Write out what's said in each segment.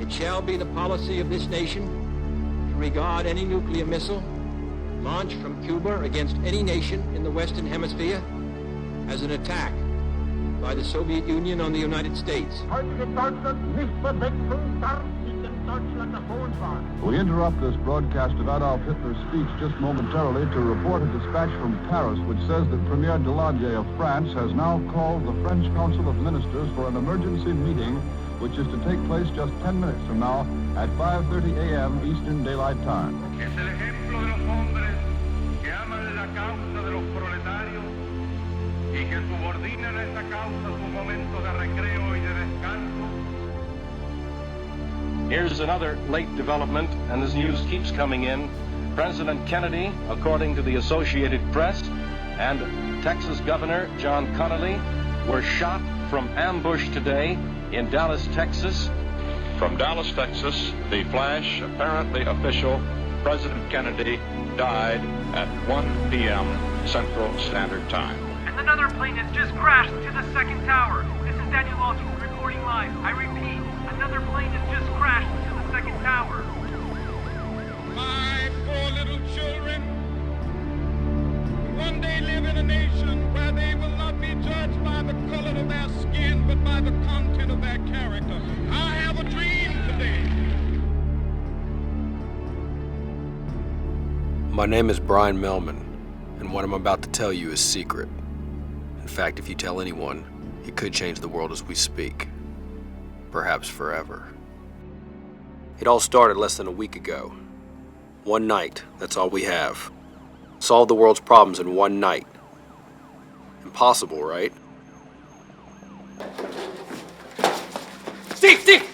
It shall be the policy of this nation to regard any nuclear missile launched from Cuba against any nation in the Western Hemisphere as an attack by the Soviet Union on the United States. We interrupt this broadcast of Adolf Hitler's speech just momentarily to report a dispatch from Paris which says that Premier Daladier of France has now called the French Council of Ministers for an emergency meeting which is to take place just 10 minutes from now at 5:30 a.m. Eastern Daylight Time. Es el ejemplo de los hombres que aman la causa de los proletarios y que subordinan a esta causa su momento de recreo y de descanso. Here's another late development, and this news keeps coming in. President Kennedy, according to the Associated Press, and Texas Governor John Connally were shot from ambush today in Dallas, Texas. From Dallas, Texas, the flash, apparently official, President Kennedy died at 1 p.m. Central Standard Time. And another plane has just crashed into the second tower. This is Daniel Oswald reporting live. I repeat, another plane has just crashed into the second tower. My poor little children, one day live in a nation where they will not be judged by the color of their skin, but by the content of their character. I have a dream today. My name is Brian Melman, and what I'm about to tell you is secret. In fact, if you tell anyone, it could change the world as we speak. Perhaps forever. It all started less than a week ago. One night, that's all we have. Solve the world's problems in one night. Impossible, right? Steve!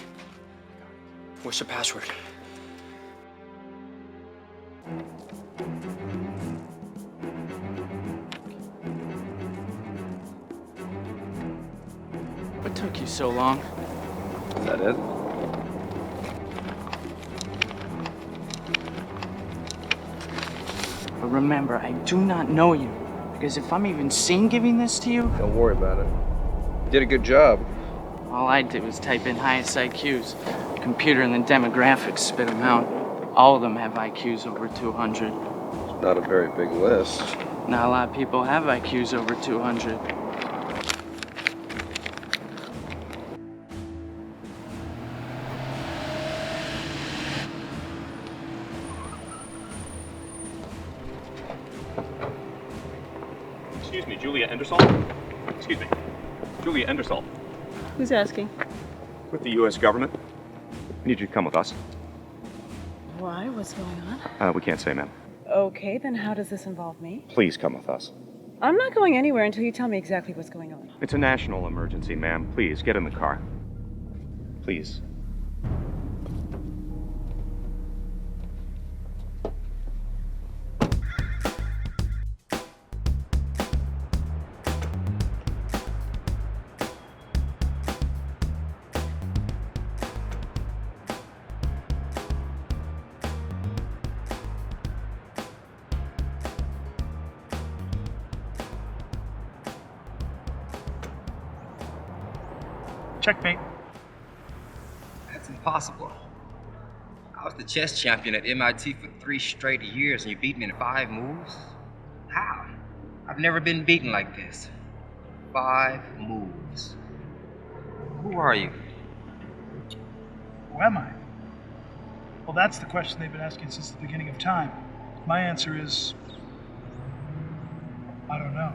What's the password? What took you so long? Is that it? But remember, I do not know you. Because if I'm even seen giving this to you, Don't worry about it. You did a good job. all I did was type in highest IQs. Computer and the demographics spit them out. All of them have IQs over 200. It's not a very big list. Not a lot of people have IQs over 200. Excuse me, Julia Endersall? Excuse me. Julia Endersall. Who's asking? With the U.S. government. I need you to come with us. Why? What's going on? We can't say, ma'am. Okay, then how does this involve me? Please come with us. I'm not going anywhere until you tell me exactly what's going on. It's a national emergency, ma'am. Please, get in the car. Please. Checkmate. That's impossible. I was the chess champion at MIT for 3 straight years and you beat me in 5 moves? How? I've never been beaten like this. 5 moves. Who are you? Who am I? Well, that's the question they've been asking since the beginning of time. My answer is, I don't know.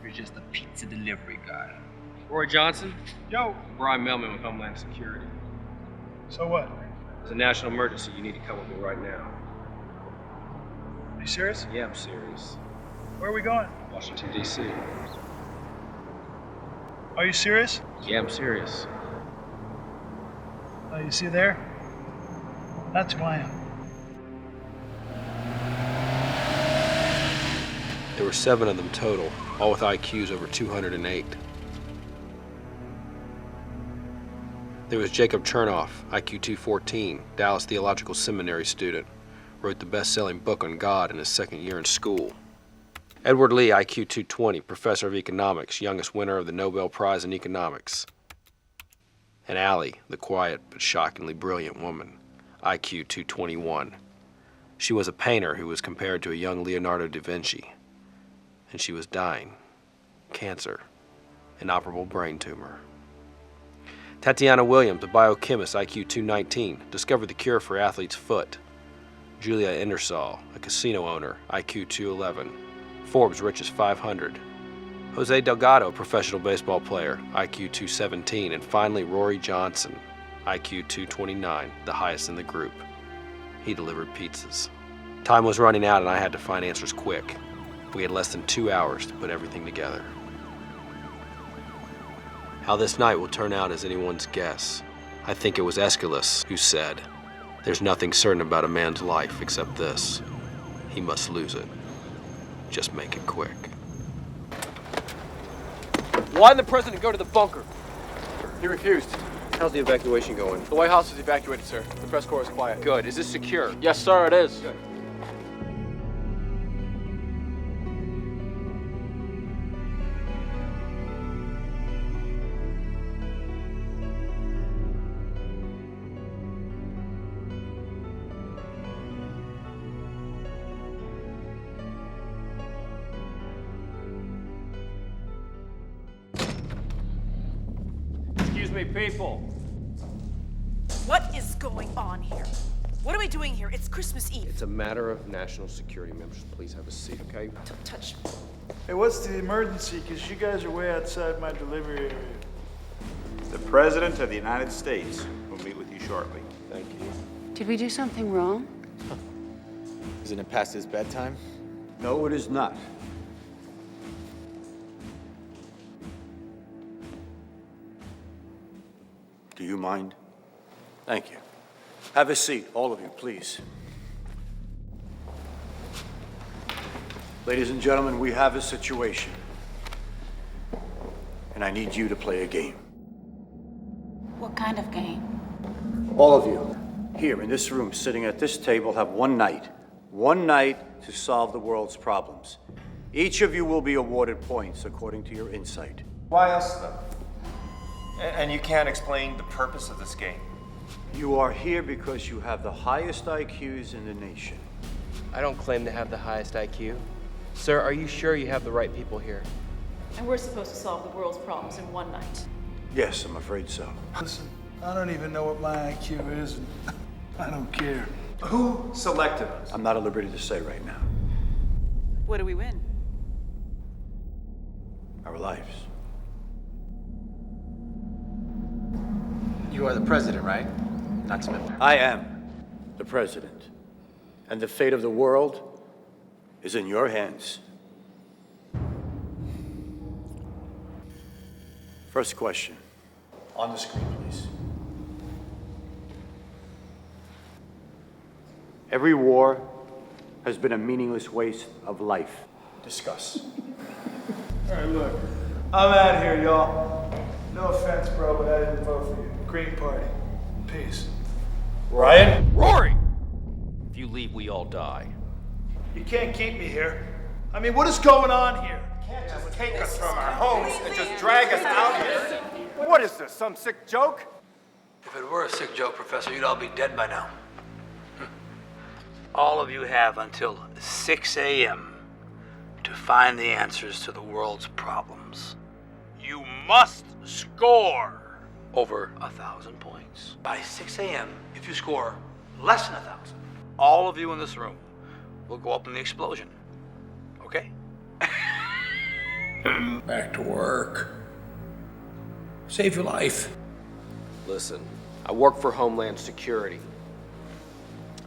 You're just a pizza delivery guy. Roy Johnson? Yo. Brian Melman with Homeland Security. So what? It's a national emergency. You need to come with me right now. Are you serious? Yeah, I'm serious. Where are we going? Washington, D.C. Are you serious? Yeah, I'm serious. You see there? That's who I am. There were 7 of them total, all with IQs over 208. There was Jacob Chernoff, IQ 214, Dallas Theological Seminary student, wrote the best-selling book on God in his 2nd year in school. Edward Lee, IQ 220, professor of economics, youngest winner of the Nobel Prize in economics. And Allie, the quiet but shockingly brilliant woman, IQ 221. She was a painter who was compared to a young Leonardo da Vinci. And she was dying. Cancer. Inoperable brain tumor. Tatiana Williams, a biochemist, IQ 219, discovered the cure for athlete's foot. Julia Ingersoll, a casino owner, IQ 211, Forbes' richest 500. Jose Delgado, a professional baseball player, IQ 217, and finally Rory Johnson, IQ 229, the highest in the group. He delivered pizzas. Time was running out and I had to find answers quick. We had less than 2 hours to put everything together. How this night will turn out is anyone's guess. I think it was Aeschylus who said, "There's nothing certain about a man's life except this. He must lose it. Just make it quick." Why did the president go to the bunker? He refused. How's the evacuation going? The White House is evacuated, sir. The press corps is quiet. Good. Is this secure? Yes, sir, it is. Good. Excuse me, people. What is going on here? What are we doing here? It's Christmas Eve. It's a matter of national security. Members, please have a seat, okay? Don't touch me. Hey, what's the emergency? Because you guys are way outside my delivery area. The President of the United States will meet with you shortly. Thank you. Did we do something wrong? Isn't it past his bedtime? No, it is not. Do you mind? Thank you. Have a seat, all of you, please. Ladies and gentlemen, we have a situation. And I need you to play a game. What kind of game? All of you, here in this room, sitting at this table, have one night to solve the world's problems. Each of you will be awarded points according to your insight. Why us, though? And you can't explain the purpose of this game. You are here because you have the highest IQs in the nation. I don't claim to have the highest IQ. Sir, are you sure you have the right people here? And we're supposed to solve the world's problems in one night. Yes, I'm afraid so. Listen, I don't even know what my IQ is, and I don't care. Who selected us? I'm not at liberty to say right now. What do we win? Our lives. You are the president, right? Not Smith. I am the president. And the fate of the world is in your hands. First question. On the screen, please. Every war has been a meaningless waste of life. Discuss. All right, look. I'm out here, y'all. No offense, bro, but I didn't vote for you. Green Party. Peace. Ryan? Rory! If you leave, we all die. You can't keep me here. I mean, what is going on here? You can't just take us from our homes and just drag us out here. What is this, some sick joke? If it were a sick joke, Professor, you'd all be dead by now. All of you have until 6 a.m. to find the answers to the world's problems. You must score over 1,000 points. By 6 a.m., if you score less than 1,000, all of you in this room will go up in the explosion. Okay? Back to work. Save your life. Listen, I work for Homeland Security.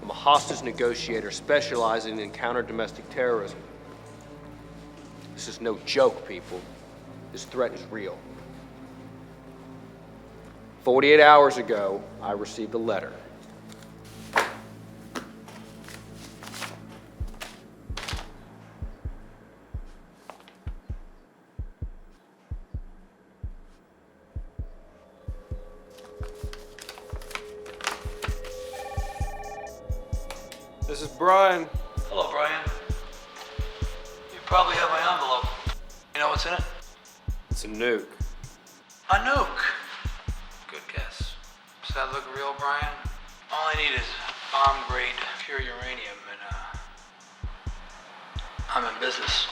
I'm a hostage negotiator specializing in counter-domestic terrorism. This is no joke, people. This threat is real. 48 hours ago, I received a letter. This is Brian. Hello, Brian. You probably have my envelope. You know what's in it? It's a nuke. A nuke. Good guess. that look real, Brian? All I need is bomb-grade pure uranium, and I'm in business.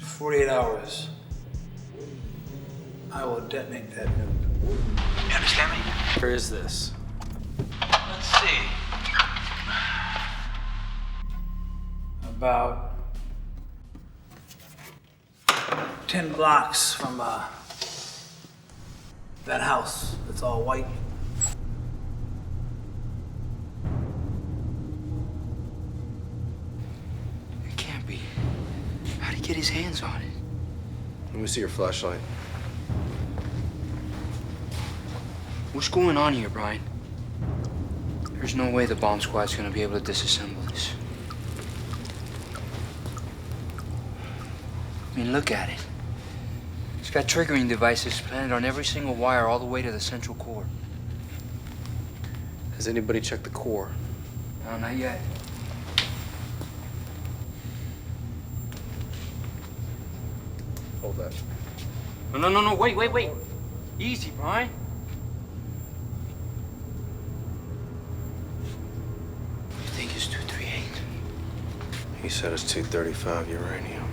In 48 hours, I will detonate that nuke. You understand me? Where is this? Let's see. About 10 blocks from that house that's all white. It can't be. How'd he get his hands on it? Let me see your flashlight. What's going on here, Brian? There's no way the bomb squad's gonna be able to disassemble this. I mean, look at it. It's got triggering devices planted on every single wire all the way to the central core. Has anybody checked the core? No, not yet. Hold that. No, wait. Easy, Brian. I think it's 238. He said it's 235 uranium.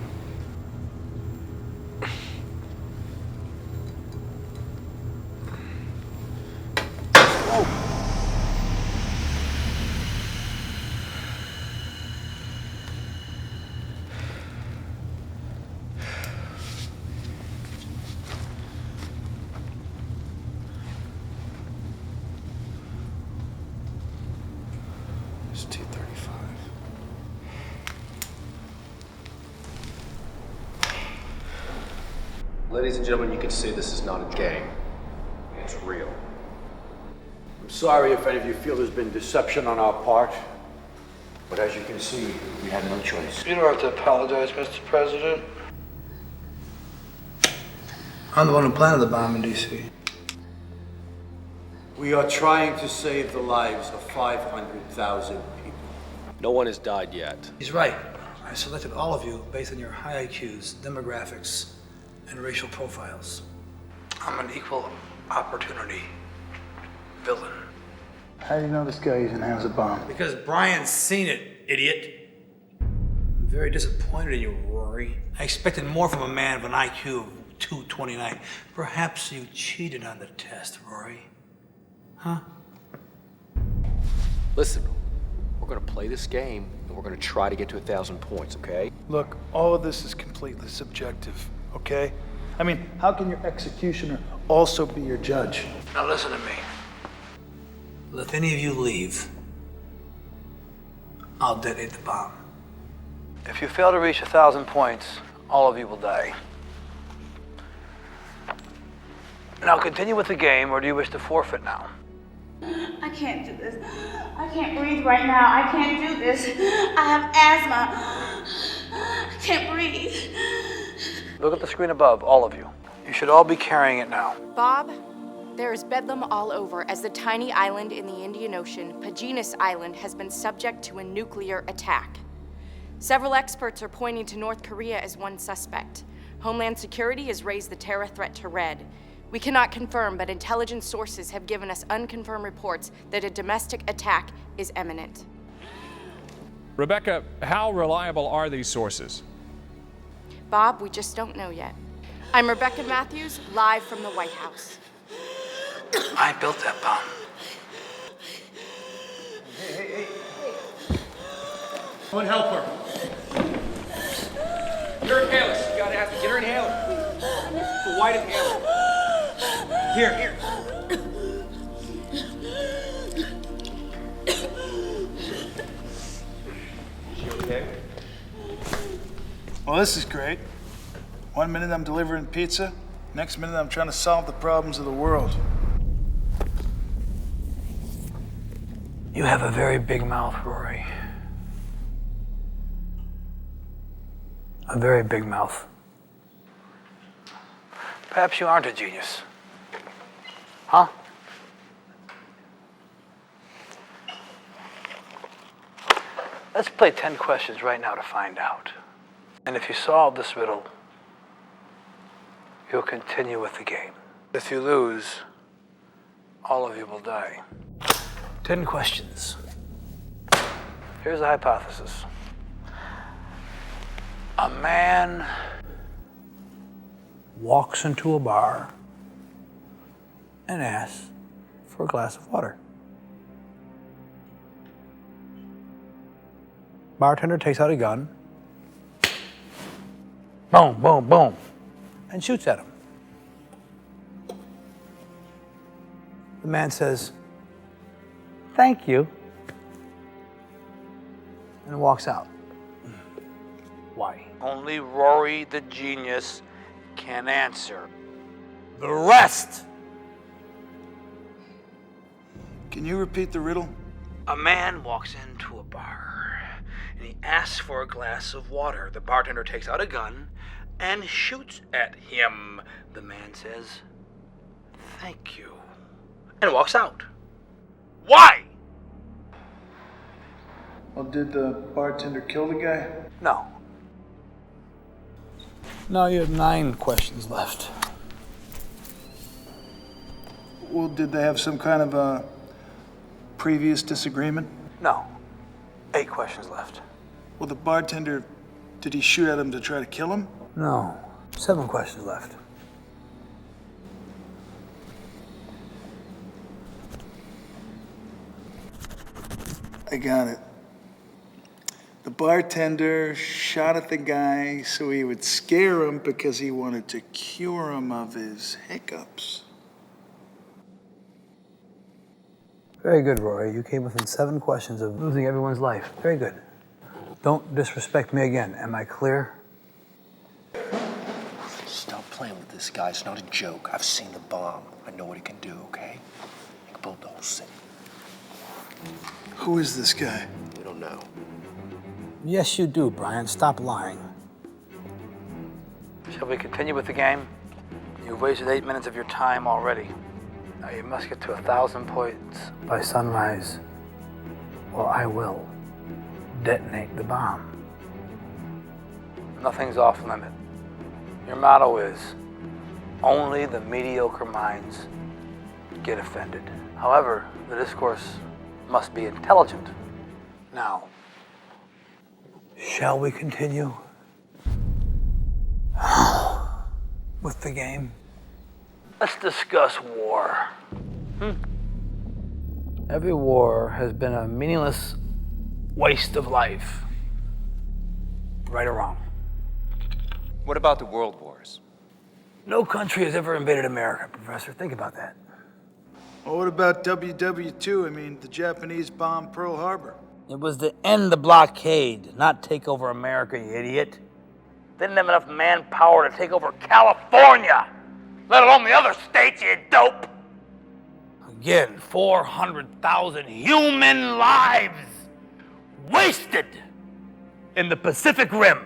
It's 235. Ladies and gentlemen, you can see this is not a game. It's real. I'm sorry if any of you feel there's been deception on our part, but as you can see, we had no choice. You don't have to apologize, Mr. President. I'm the one who planted the bomb in D.C. We are trying to save the lives of 500,000 people. No one has died yet. He's right. I selected all of you based on your high IQs, demographics, and racial profiles. I'm an equal opportunity villain. How do you know this guy even has a bomb? Because Brian's seen it, idiot. I'm very disappointed in you, Rory. I expected more from a man of an IQ of 229. Perhaps you cheated on the test, Rory. Huh? Listen, we're gonna play this game and we're gonna try to get to 1,000 points, okay? Look, all of this is completely subjective, okay? I mean, how can your executioner also be your judge? Now listen to me. If any of you leave, I'll detonate the bomb. If you fail to reach 1,000 points, all of you will die. Now continue with the game, or do you wish to forfeit now? I can't do this. I can't breathe right now. I can't do this. I have asthma. I can't breathe. Look at the screen above, all of you. You should all be carrying it now. Bob, there is bedlam all over as the tiny island in the Indian Ocean, Paginas Island, has been subject to a nuclear attack. Several experts are pointing to North Korea as one suspect. Homeland Security has raised the terror threat to red. We cannot confirm, but intelligence sources have given us unconfirmed reports that a domestic attack is imminent. Rebecca, how reliable are these sources? Bob, we just don't know yet. I'm Rebecca Matthews, live from the White House. I built that bomb. Hey. Someone help her. Your inhaler. You gotta have to get her inhaler. The white inhaler. Here. She okay? Well, this is great. 1 minute I'm delivering pizza, next minute I'm trying to solve the problems of the world. You have a very big mouth, Rory. A very big mouth. Perhaps you aren't a genius. Huh? Let's play 10 questions right now to find out. And if you solve this riddle, you'll continue with the game. If you lose, all of you will die. 10 questions. Here's the hypothesis. A man walks into a bar and asks for a glass of water. Bartender takes out a gun, boom, boom, boom, and shoots at him. The man says, "Thank you," and walks out. Why? Only Rory the genius can answer. The rest. Can you repeat the riddle? A man walks into a bar and he asks for a glass of water. The bartender takes out a gun and shoots at him. The man says, "Thank you," and walks out. Why? Well, did the bartender kill the guy? No. Now you have 9 questions left. Well, did they have some kind of a previous disagreement? No. 8 questions left. Well, the bartender, did he shoot at him to try to kill him? No. 7 questions left. I got it. The bartender shot at the guy so he would scare him because he wanted to cure him of his hiccups. Very good, Rory. You came within 7 questions of losing everyone's life. Very good. Don't disrespect me again. Am I clear? Stop playing with this guy. It's not a joke. I've seen the bomb. I know what it can do, okay? It can blow the whole city. Who is this guy? We don't know. Yes, you do, Brian. Stop lying. Shall we continue with the game? You've wasted 8 minutes of your time already. Now you must get to 1,000 points by sunrise, or I will detonate the bomb. Nothing's off limit. Your motto is, only the mediocre minds get offended. However, the discourse must be intelligent. Now, shall we continue with the game? Let's discuss war. Every war has been a meaningless waste of life. Right or wrong? What about the world wars? No country has ever invaded America, Professor. Think about that. Well, what about WW2? I mean, the Japanese bombed Pearl Harbor. It was to end the blockade, not take over America, you idiot. They didn't have enough manpower to take over California, let alone the other states, you dope. Again, 400,000 human lives wasted in the Pacific Rim.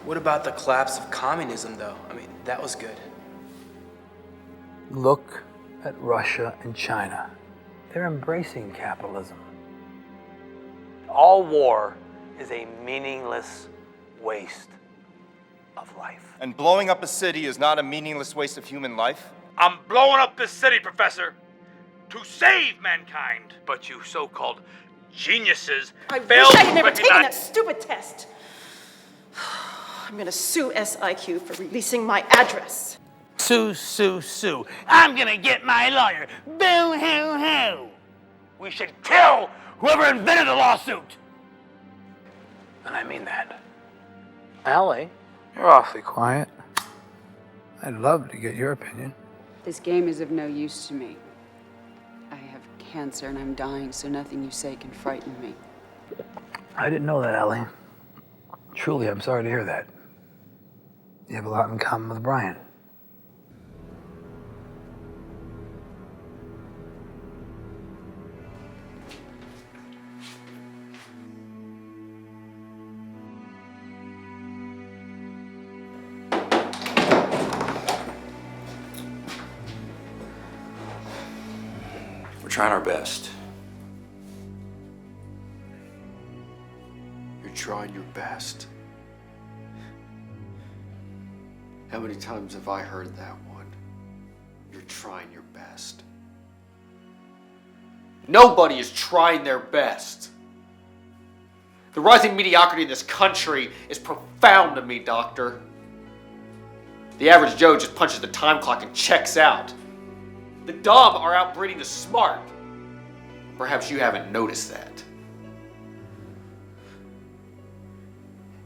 What about the collapse of communism, though? I mean, that was good. Look at Russia and China. They're embracing capitalism. All war is a meaningless waste of life. And blowing up a city is not a meaningless waste of human life? I'm blowing up this city, Professor, to save mankind. But you so-called geniuses failed wish I to had never taken that recognize... stupid test. I'm gonna sue SIQ for releasing my address. Sue. I'm gonna get my lawyer. Boo-hoo-hoo. We should kill whoever invented the lawsuit. And I mean that. Allie, you're awfully quiet. I'd love to get your opinion. This game is of no use to me. I have cancer and I'm dying, so nothing you say can frighten me. I didn't know that, Allie. Truly, I'm sorry to hear that. You have a lot in common with Brian. We're trying our best. You're trying your best. How many times have I heard that one? You're trying your best. Nobody is trying their best. The rising mediocrity in this country is profound to me, Doctor. The average Joe just punches the time clock and checks out. The dumb are outbreeding the smart. Perhaps you haven't noticed that.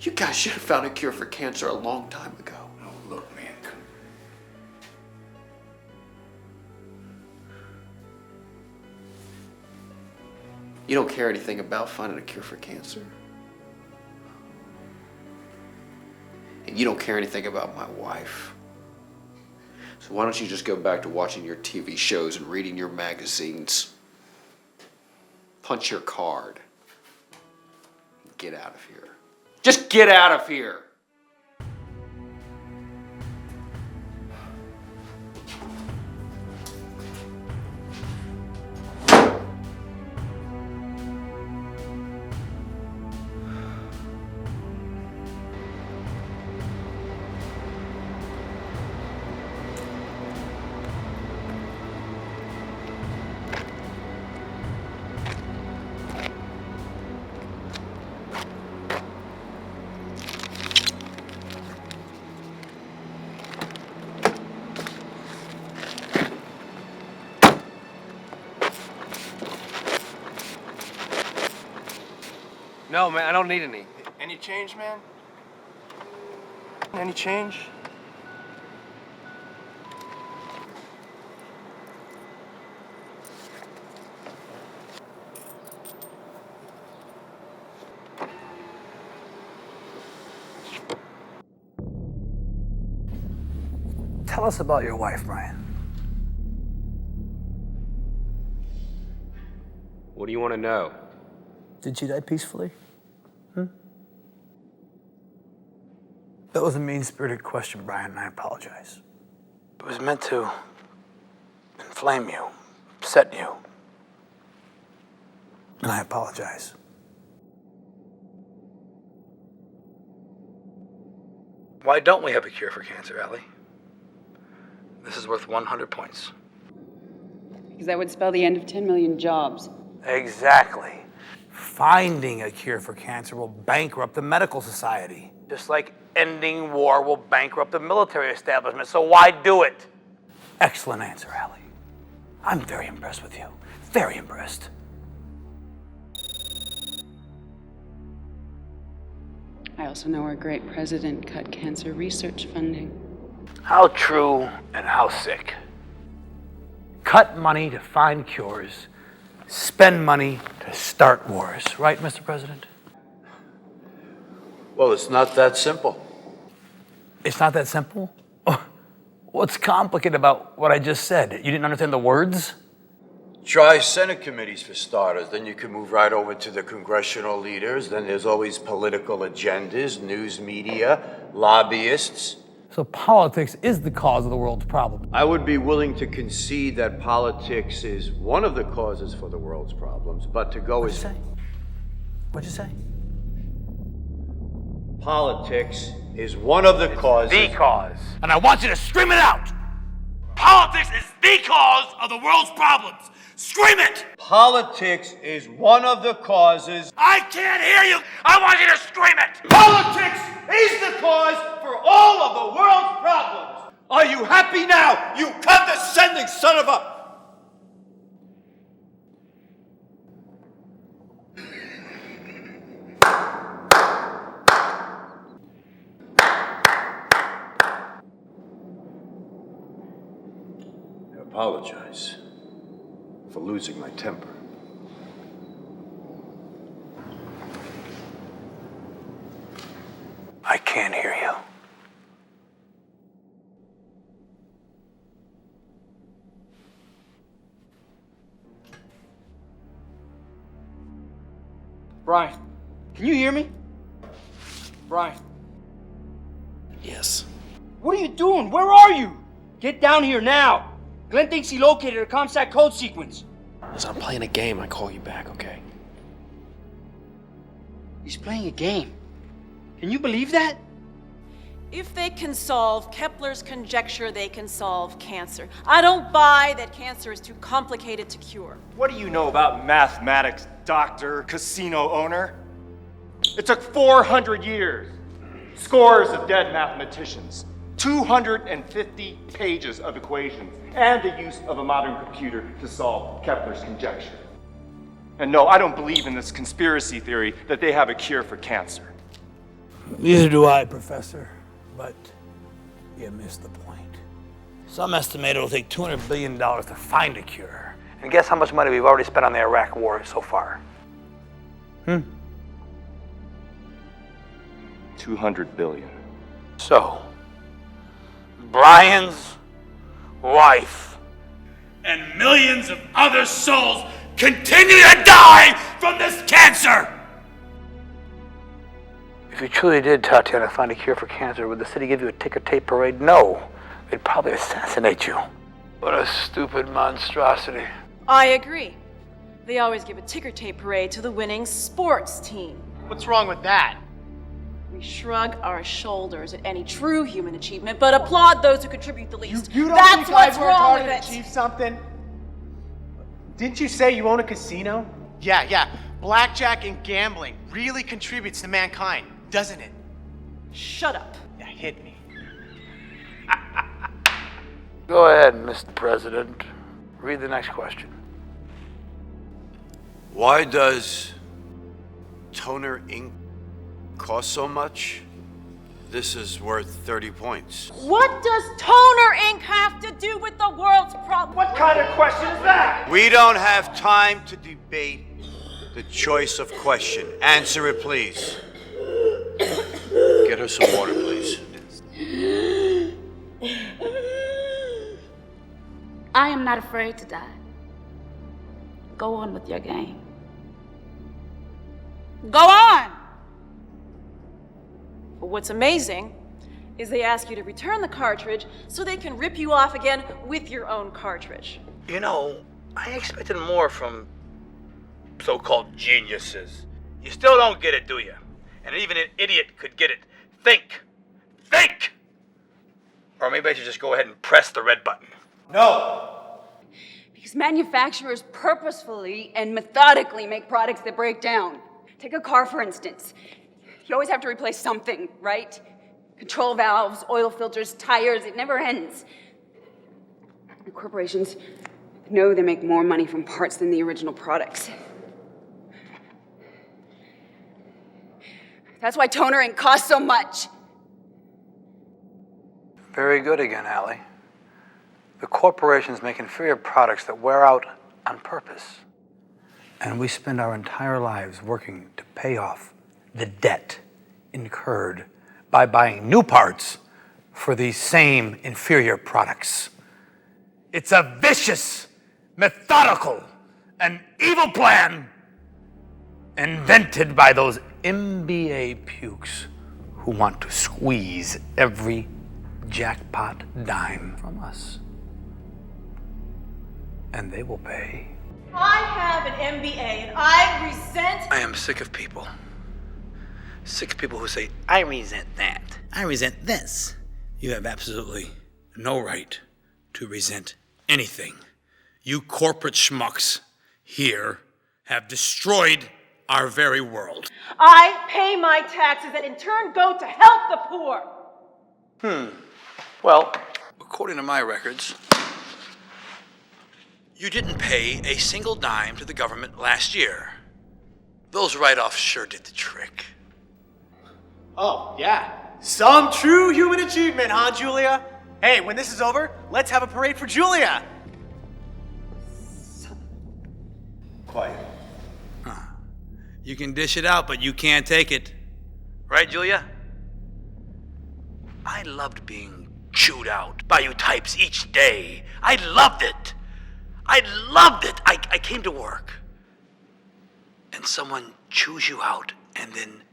You guys should have found a cure for cancer a long time ago. Oh, look, man. You don't care anything about finding a cure for cancer. And you don't care anything about my wife. So why don't you just go back to watching your TV shows and reading your magazines? Punch your card. Get out of here. Just get out of here! No, man, I don't need any. Any change, man? Any change? Tell us about your wife, Brian. What do you want to know? Did she die peacefully? That was a mean-spirited question, Brian, and I apologize. It was meant to inflame you, upset you. And I apologize. Why don't we have a cure for cancer, Allie? This is worth 100 points. Because that would spell the end of 10 million jobs. Exactly. Finding a cure for cancer will bankrupt the medical society, just like ending war will bankrupt the military establishment, so why do it? Excellent answer, Allie. I'm very impressed with you. Very impressed. I also know our great president cut cancer research funding. How true and how sick. Cut money to find cures, spend money to start wars. Right, Mr. President? Well, it's not that simple. It's not that simple? What's complicated about what I just said? You didn't understand the words? Try Senate committees for starters. Then you can move right over to the congressional leaders. Then there's always political agendas, news media, lobbyists. So politics is the cause of the world's problem. I would be willing to concede that politics is one of the causes for the world's problems, but to go as... What'd you say? Politics is one of the causes... The cause. And I want you to scream it out! Politics is the cause of the world's problems! Scream it! Politics is one of the causes... I can't hear you! I want you to scream it! Politics is the cause for all of the world's problems! Are you happy now, you condescending son of a... I apologize for losing my temper. I can't hear you. Brian, can you hear me? Brian. Yes. What are you doing? Where are you? Get down here now. Glenn thinks he located a ComSat code sequence. As I'm playing a game, I call you back, okay? He's playing a game. Can you believe that? If they can solve Kepler's conjecture, they can solve cancer. I don't buy that cancer is too complicated to cure. What do you know about mathematics, doctor, casino owner? It took 400 years, scores of dead mathematicians, 250 pages of equations, and the use of a modern computer to solve Kepler's conjecture. And no, I don't believe in this conspiracy theory that they have a cure for cancer. Neither do I, Professor, but you missed the point. Some estimate it'll take $200 billion to find a cure. And guess how much money we've already spent on the Iraq war so far? 200 billion. So, Brian's wife and millions of other souls continue to die from this cancer! If you truly did, Tatiana, find a cure for cancer, would the city give you a ticker tape parade? No. They'd probably assassinate you. What a stupid monstrosity. I agree. They always give a ticker tape parade to the winning sports team. What's wrong with that? We shrug our shoulders at any true human achievement, but applaud those who contribute the least. You don't That's think what's I've worked wrong hard with to it. achieve something? Didn't you say you own a casino? Yeah. Blackjack and gambling really contributes to mankind, doesn't it? Shut up. Yeah, hit me. Go ahead, Mr. President. Read the next question. Why does toner ink cost so much? This is worth 30 points. What does toner ink have to do with the world's problem? What kind of question is that? We don't have time to debate the choice of question. Answer it, please. Get her some water, please. I am not afraid to die. Go on with your game. Go on! But what's amazing is they ask you to return the cartridge so they can rip you off again with your own cartridge. You know, I expected more from so-called geniuses. You still don't get it, do you? And even an idiot could get it. Think! Think! Or maybe I should just go ahead and press the red button. No! Because manufacturers purposefully and methodically make products that break down. Take a car, for instance. You always have to replace something, right? Control valves, oil filters, tires, it never ends. And corporations know they make more money from parts than the original products. That's why toner ink costs so much. Very good again, Allie. The corporations make inferior products that wear out on purpose. And we spend our entire lives working to pay off the debt incurred by buying new parts for these same inferior products. It's a vicious, methodical, and evil plan invented by those MBA pukes who want to squeeze every jackpot dime from us. And they will pay. I have an MBA and I resent... I am sick of people. Sick of people who say, I resent that. I resent this. You have absolutely no right to resent anything. You corporate schmucks here have destroyed our very world. I pay my taxes that in turn go to help the poor. Well, according to my records, you didn't pay a single dime to the government last year. Those write-offs sure did the trick. Oh, yeah. Some true human achievement, huh, Julia? Hey, when this is over, let's have a parade for Julia. Quiet. You can dish it out, but you can't take it. Right, Julia? I loved being chewed out by you types each day. I loved it. I loved it. I came to work. And someone chews you out, and then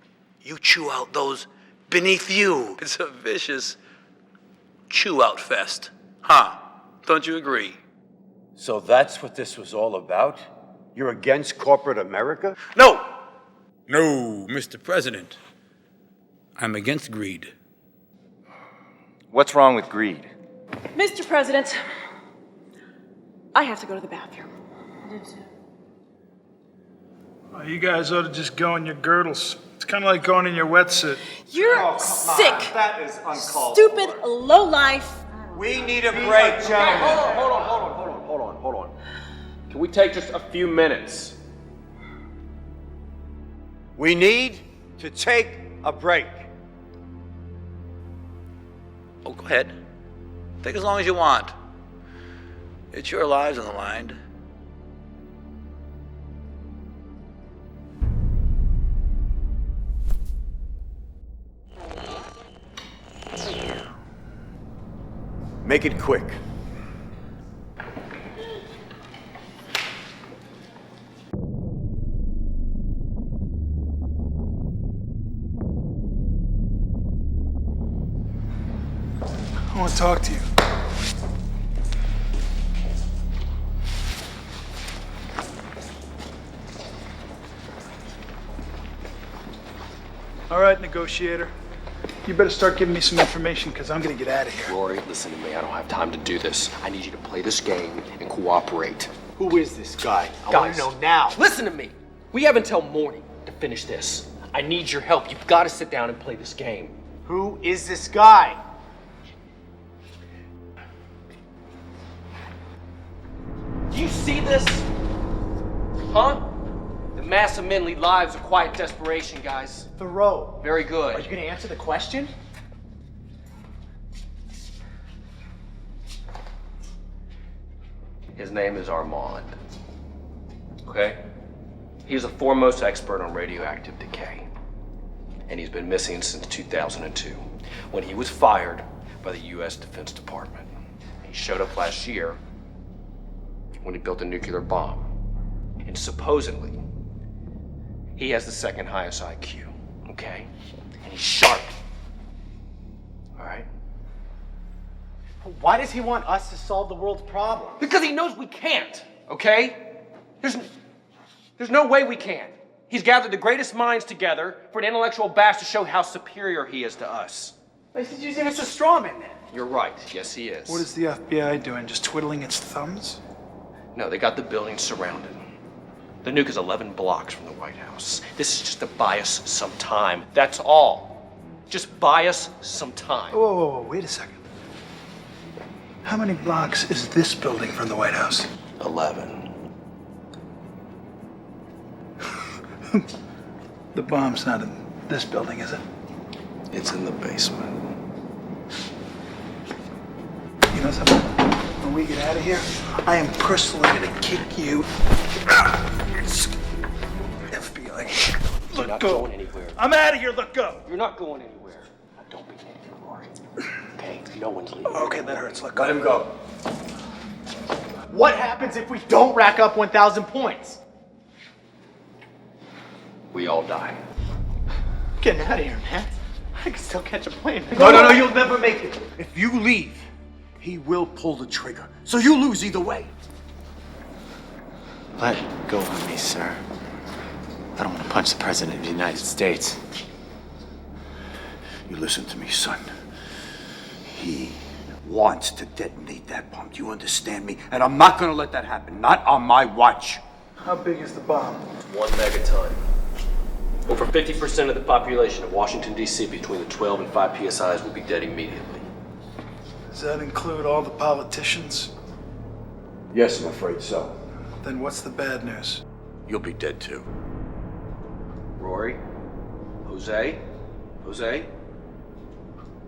you chew out those beneath you. It's a vicious chew-out fest. Huh? Don't you agree? So that's what this was all about? You're against corporate America? No! No, Mr. President. I'm against greed. What's wrong with greed? Mr. President, I have to go to the bathroom. Oh, you guys ought to just go in your girdles. It's kind of like going in your wetsuit. You're sick. That is uncalled Stupid lowlife. We need a break, gentlemen. Hold on. Can we take just a few minutes? We need to take a break. Oh, go ahead. Take as long as you want. It's your lives on the line. Make it quick. I want to talk to you. All right, negotiator. You better start giving me some information, because I'm going to get out of here. Rory, listen to me. I don't have time to do this. I need you to play this game and cooperate. Who is this guy? I want Guys, to know now. Listen to me. We have until morning to finish this. I need your help. You've got to sit down and play this game. Who is this guy? Do you see this? Huh? The mass of men lead lives of quiet desperation, guys. Thoreau. Very good. Are you going to answer the question? His name is Armand. Okay? He's a foremost expert on radioactive decay. And he's been missing since 2002, when he was fired by the U.S. Defense Department. He showed up last year when he built a nuclear bomb. And supposedly, he has the second highest IQ, okay? And he's sharp. All right? Why does he want us to solve the world's problems? Because he knows we can't, okay? There's no way we can. He's gathered the greatest minds together for an intellectual bash to show how superior he is to us. He's using us as straw men then. You're right. Yes, he is. What is the FBI doing? Just twiddling its thumbs? No, they got the building surrounded. The nuke is 11 blocks from the White House. This is just to buy us some time. That's all. Just buy us some time. Whoa, wait a second. How many blocks is this building from the White House? 11. The bomb's not in this building, is it? It's in the basement. You know something? When we get out of here, I am personally gonna kick you. FBI. You're not going anywhere. I'm out of here, let go. You're not going anywhere. Now, don't be angry, Rory. Okay? No one's leaving. Okay, that hurts, let go. Let him go. What happens if we don't rack up 1,000 points? We all die. Getting out of here, man. I can still catch a plane. No, you'll never make it. If you leave, he will pull the trigger. So you lose either way. Let go of me, sir. I don't want to punch the President of the United States. You listen to me, son. He wants to detonate that bomb. Do you understand me? And I'm not going to let that happen. Not on my watch. How big is the bomb? 1 megaton. Over 50% of the population of Washington, D.C. between the 12 and 5 PSIs will be dead immediately. Does that include all the politicians? Yes, I'm afraid so. Then what's the bad news? You'll be dead too. Rory? Jose?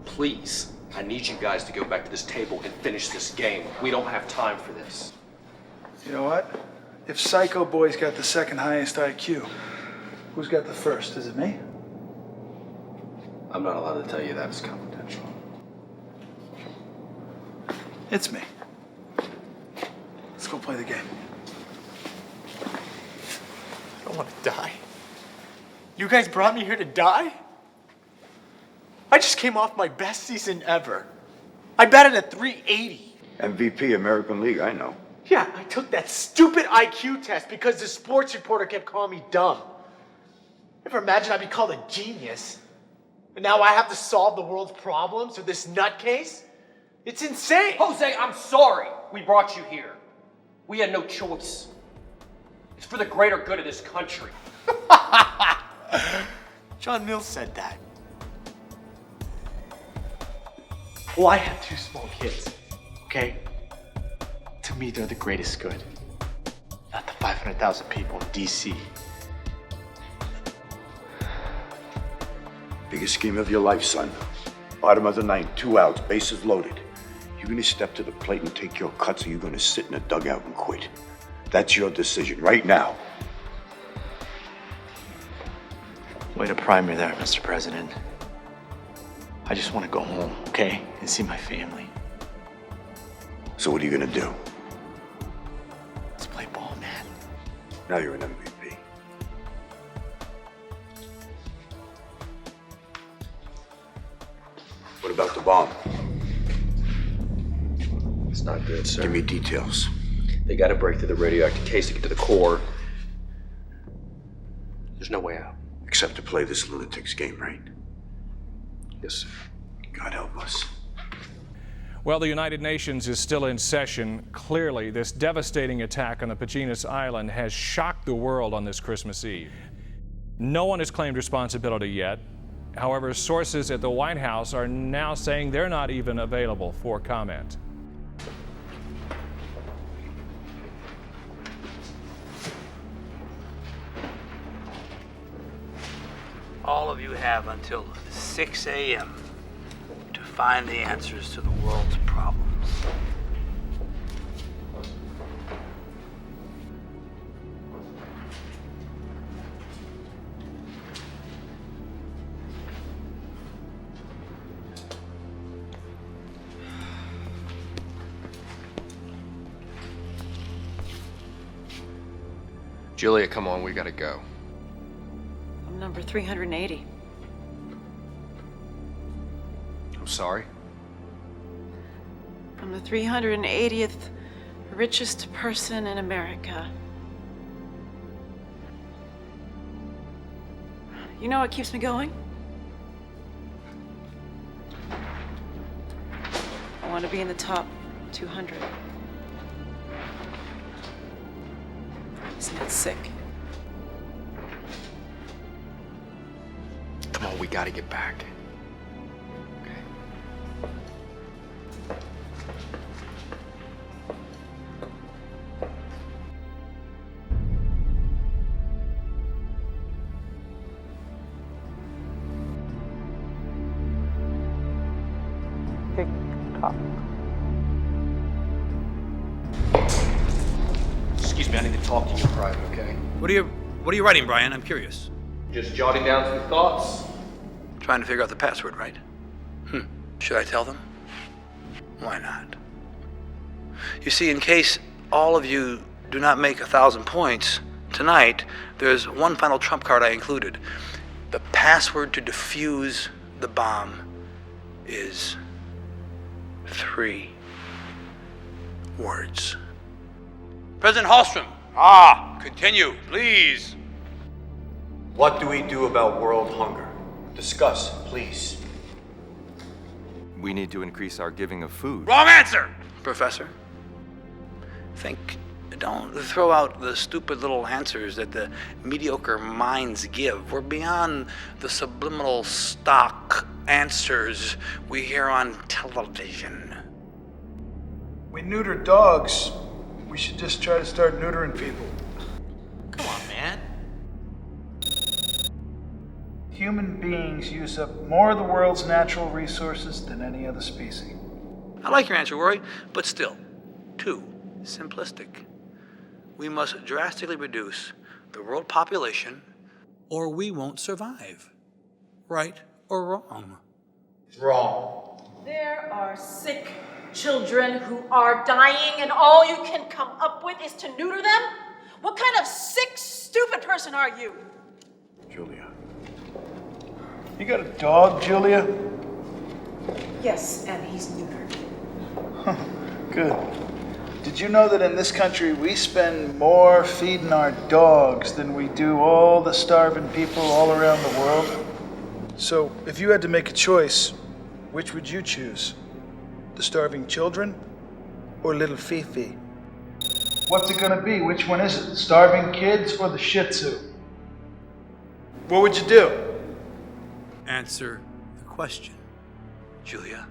Please, I need you guys to go back to this table and finish this game. We don't have time for this. You know what? If Psycho Boy's got the second highest IQ, who's got the first? Is it me? I'm not allowed to tell you that. It's confidential. It's me. Let's go play the game. I don't want to die. You guys brought me here to die? I just came off my best season ever. I batted at 380. MVP American League, I know. Yeah, I took that stupid IQ test because the sports reporter kept calling me dumb. Never imagined I'd be called a genius. And now I have to solve the world's problems with this nutcase? It's insane! Jose, I'm sorry we brought you here. We had no choice. It's for the greater good of this country. John Mills said that. Well, I have 2 small kids, okay? To me, they're the greatest good. Not the 500,000 people in D.C. Biggest scheme of your life, son. Bottom of the 9th, 2 outs, bases loaded. You gonna step to the plate and take your cuts, or you gonna sit in a dugout and quit? That's your decision, right now. Way to prime me there, Mr. President. I just want to go home, okay? And see my family. So what are you gonna do? Let's play ball, man. Now you're an MVP. What about the bomb? It's not good, sir. Give me details. They gotta break through the radioactive case to get to the core. There's no way out. Except to play this lunatic's game, right? Yes, sir. God help us. Well, the United Nations is still in session. Clearly, this devastating attack on the Paginas Island has shocked the world on this Christmas Eve. No one has claimed responsibility yet. However, sources at the White House are now saying they're not even available for comment. All of you have until 6 a.m. to find the answers to the world's problems. Julia, come on, we gotta go. I'm number 380. I'm sorry? I'm the 380th richest person in America. You know what keeps me going? I want to be in the top 200. Isn't that sick? Come on, we gotta get back. Excuse me, I need to talk to you in private, okay? What are you writing, Brian? I'm curious. Just jotting down some thoughts. Trying to figure out the password, right? Should I tell them? Why not? You see, in case all of you do not make 1,000 points tonight, there's one final trump card I included. The password to defuse the bomb is 3 words. President Hallstrom. Continue, please. What do we do about world hunger? Discuss, please. We need to increase our giving of food. Wrong answer, Professor. Don't throw out the stupid little answers that the mediocre minds give. We're beyond the subliminal stock answers we hear on television. We neuter dogs. We should just try to start neutering people. Come on, man. Human beings use up more of the world's natural resources than any other species. I like your answer, Rory, but still, too simplistic. We must drastically reduce the world population, or we won't survive. Right or wrong? Wrong. There are sick children who are dying, and all you can come up with is to neuter them? What kind of sick, stupid person are you? Julia. You got a dog, Julia? Yes, and he's neutered. Good. Did you know that in this country we spend more feeding our dogs than we do all the starving people all around the world? So, if you had to make a choice, which would you choose? The starving children or little Fifi? What's it gonna be? Which one is it? The starving kids or the Shih Tzu? What would you do? Answer the question, Julia.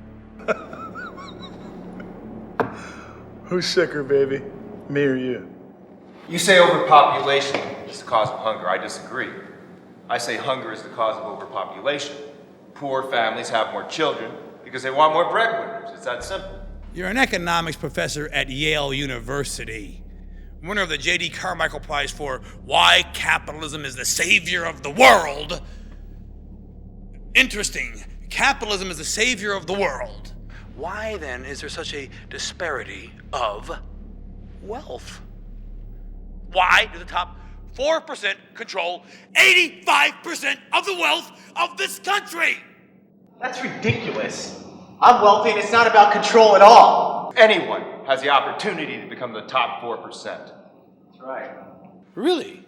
Who's sicker, baby? Me or you? You say overpopulation is the cause of hunger. I disagree. I say hunger is the cause of overpopulation. Poor families have more children because they want more breadwinners. It's that simple. You're an economics professor at Yale University, winner of the J.D. Carmichael Prize for Why Capitalism is the Savior of the World. Interesting. Capitalism is the savior of the world. Why then is there such a disparity of wealth? Why do the top 4% control 85% of the wealth of this country? That's ridiculous. I'm wealthy and it's not about control at all. Anyone has the opportunity to become the top 4%. That's right. Really?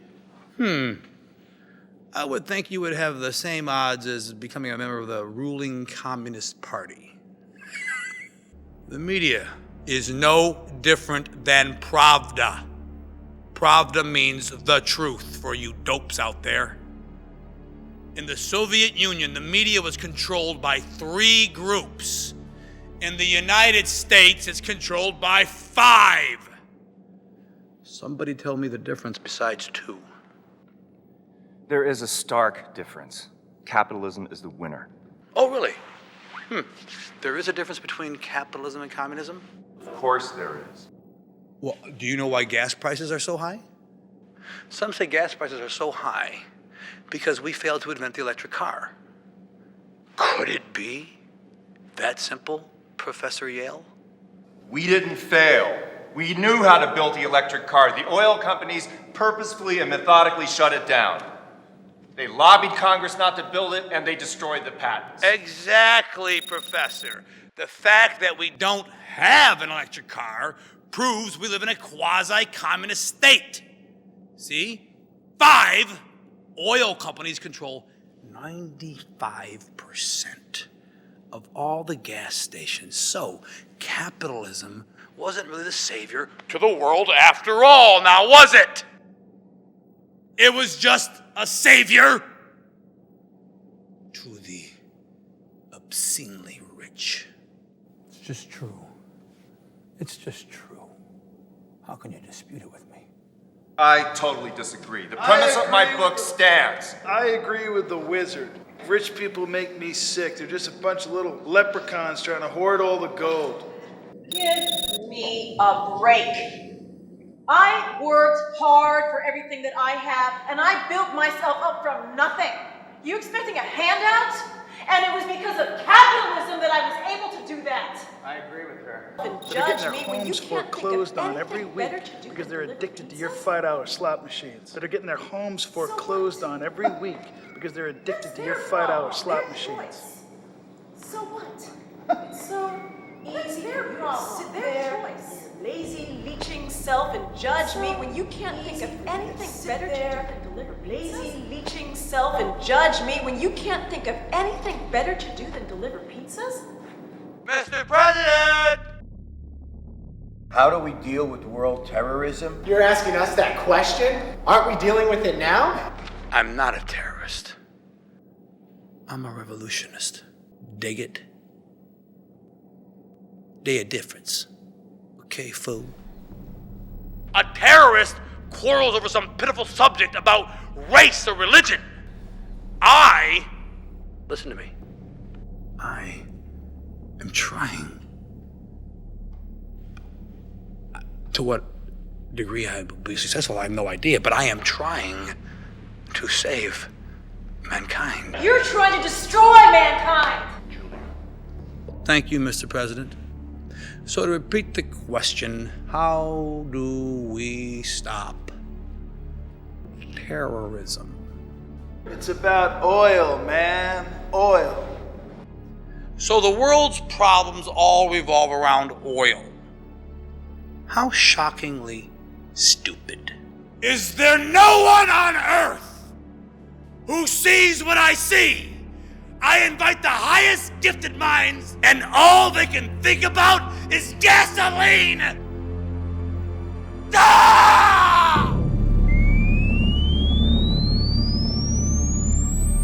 I would think you would have the same odds as becoming a member of the ruling Communist Party. The media is no different than Pravda. Pravda means the truth for you dopes out there. In the Soviet Union, the media was controlled by 3 groups. In the United States, it's controlled by 5. Somebody tell me the difference besides 2. There is a stark difference. Capitalism is the winner. Oh, really? There is a difference between capitalism and communism? Of course there is. Well, do you know why gas prices are so high? Some say gas prices are so high because we failed to invent the electric car. Could it be that simple, Professor Yale? We didn't fail. We knew how to build the electric car. The oil companies purposefully and methodically shut it down. They lobbied Congress not to build it, and they destroyed the patents. Exactly, Professor. The fact that we don't have an electric car proves we live in a quasi-communist state. See? 5 oil companies control 95% of all the gas stations. So, capitalism wasn't really the savior to the world after all, now was it? It was just a savior to the obscenely rich. It's just true. It's just true. How can you dispute it with me? I totally disagree. The premise of my book stands. I agree with the wizard. Rich people make me sick. They're just a bunch of little leprechauns trying to hoard all the gold. Give me a break. I worked hard for everything that I have, and I built myself up from nothing. You expecting a handout? And it was because of capitalism that I was able to do that. I agree with her. And They're getting judge their me when you homes can't think foreclosed of on every anything week better to do because than they're deliver addicted to your pizzas. $5 slot machines. That are getting their homes foreclosed on every week because they're addicted to your $5 slot machines. So what? It's so easy for you to sit there, lazy, leeching self, and judge me when you can't think of anything better to do than deliver lazy, leeching self, and judge me when you can't think of anything better to do than deliver pizzas? Mr. President! How do we deal with world terrorism? You're asking us that question? Aren't we dealing with it now? I'm not a terrorist. I'm a revolutionist. Dig it? Day a difference. Okay, fool? A terrorist quarrels over some pitiful subject about race or religion. Listen to me. I am trying. To what degree I will be successful, I have no idea, but I am trying to save mankind. You're trying to destroy mankind! Thank you, Mr. President. So to repeat the question, how do we stop terrorism? It's about oil, man. Oil. So the world's problems all revolve around oil. How shockingly stupid. Is there no one on earth who sees what I see? I invite the highest gifted minds, and all they can think about is gasoline! Ah!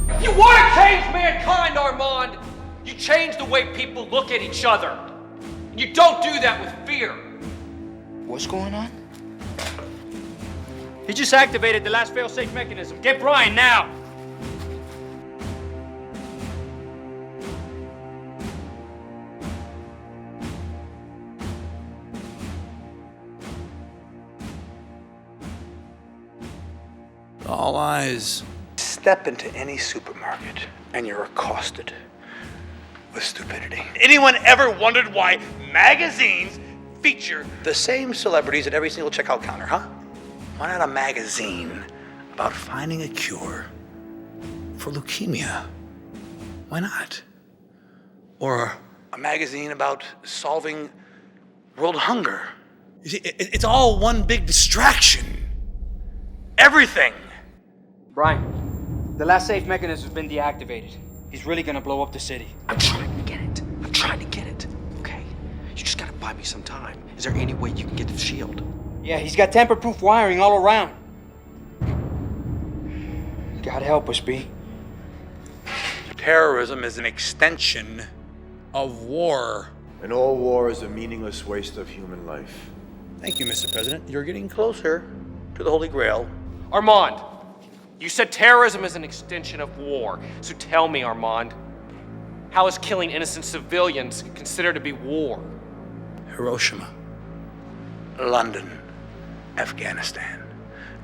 If you want to change mankind, Armand, you change the way people look at each other. You don't do that with fear. What's going on? He just activated the last fail-safe mechanism. Get Brian now! All eyes. Step into any supermarket and you're accosted with stupidity. Anyone ever wondered why magazines feature the same celebrities at every single checkout counter, huh? Why not a magazine about finding a cure for leukemia? Why not? Or a magazine about solving world hunger? You see, it's all one big distraction. Everything. Brian, the last safe mechanism has been deactivated. He's really gonna blow up the city. I'm trying to get it. I'm trying to get it. Okay? You just gotta buy me some time. Is there any way you can get the shield? Yeah, he's got tamper-proof wiring all around. God help us, B. Terrorism is an extension of war. And all war is a meaningless waste of human life. Thank you, Mr. President. You're getting closer to the Holy Grail. Armand, you said terrorism is an extension of war. So tell me, Armand, how is killing innocent civilians considered to be war? Hiroshima, London, Afghanistan,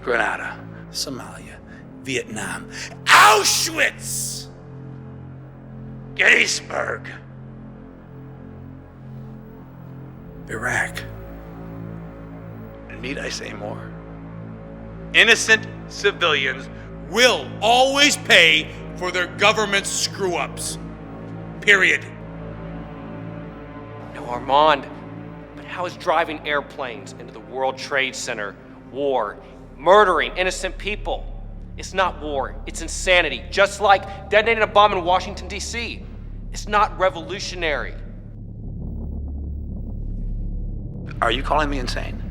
Grenada, Somalia, Vietnam, Auschwitz, Gettysburg, Iraq. Need I say more? Innocent civilians will always pay for their government's screw-ups. Period. No, Armand, but how is driving airplanes into the World Trade Center war, murdering innocent people? It's not war, it's insanity. Just like detonating a bomb in Washington, D.C. It's not revolutionary. Are you calling me insane?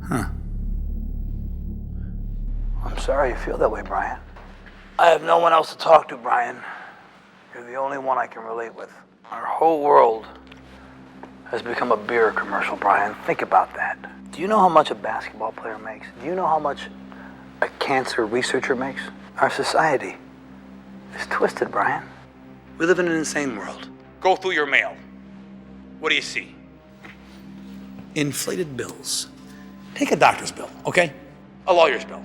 Huh. I'm sorry you feel that way, Brian. I have no one else to talk to, Brian. You're the only one I can relate with. Our whole world has become a beer commercial, Brian. Think about that. Do you know how much a basketball player makes? Do you know how much a cancer researcher makes? Our society is twisted, Brian. We live in an insane world. Go through your mail. What do you see? Inflated bills. Take a doctor's bill, okay? A lawyer's bill.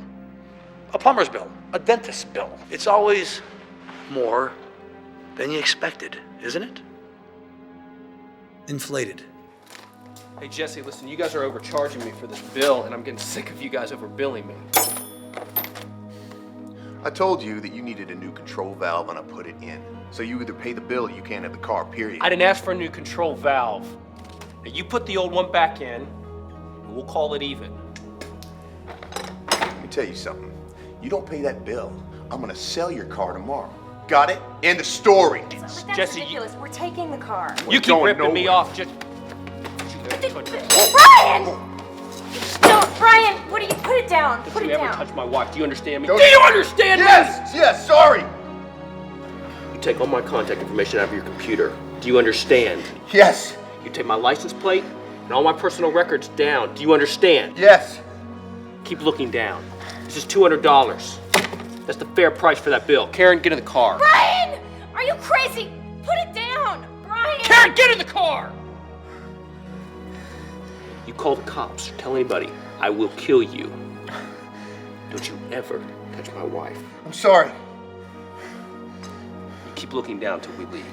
A plumber's bill. A dentist's bill. It's always more than you expected, isn't it? Inflated. Hey, Jesse, listen, you guys are overcharging me for this bill, and I'm getting sick of you guys overbilling me. I told you that you needed a new control valve, and I put it in. So you either pay the bill or you can't have the car, period. I didn't ask for a new control valve. Now, you put the old one back in, and we'll call it even. Let me tell you something. You don't pay that bill, I'm gonna sell your car tomorrow. Got it? End of story. But that's Jesse, ridiculous. We're taking the car. You keep ripping me off. Just Brian! Don't, Brian! What do you put it down? Put it you ever down. touch my wife? Do you understand me? Don't- Do you understand me? Yes, sorry. You take all my contact information out of your computer. Do you understand? Yes. You take my license plate and all my personal records down. Do you understand? Yes. Keep looking down. This is $200. That's the fair price for that bill. Karen, get in the car. Brian! Are you crazy? Put it down! Brian! Karen, get in the car! You call the cops or tell anybody, I will kill you. Don't you ever touch my wife. I'm sorry. You keep looking down till we leave.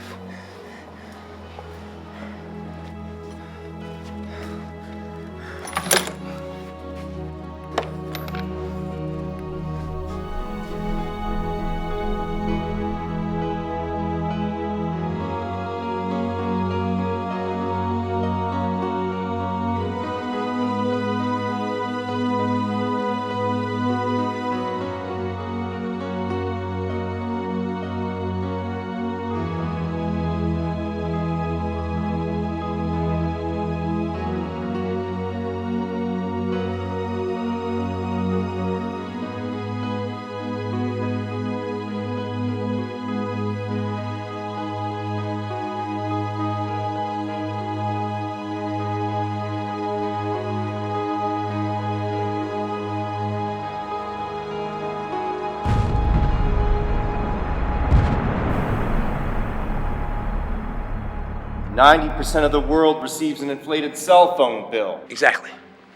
90% of the world receives an inflated cell phone bill. Exactly.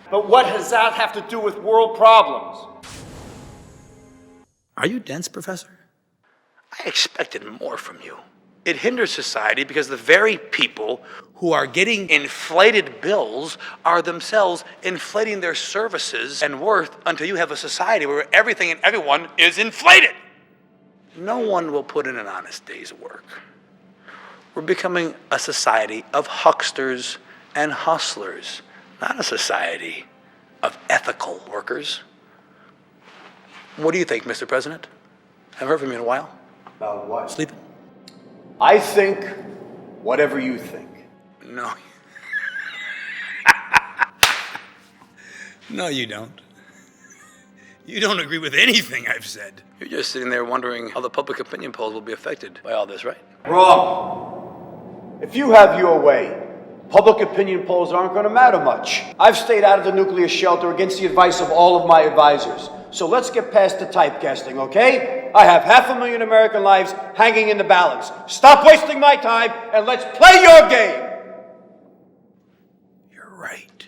But what does that have to do with world problems? Are you dense, Professor? I expected more from you. It hinders society because the very people who are getting inflated bills are themselves inflating their services and worth until you have a society where everything and everyone is inflated. No one will put in an honest day's work. We're becoming a society of hucksters and hustlers, not a society of ethical workers. What do you think, Mr. President? Haven't heard from you in a while. About what? Sleeping? I think whatever you think. No. No, you don't. You don't agree with anything I've said. You're just sitting there wondering how the public opinion polls will be affected by all this, right? Wrong. If you have your way, public opinion polls aren't going to matter much. I've stayed out of the nuclear shelter against the advice of all of my advisors. So let's get past the typecasting, okay? I have 500,000 American lives hanging in the balance. Stop wasting my time and let's play your game! You're right,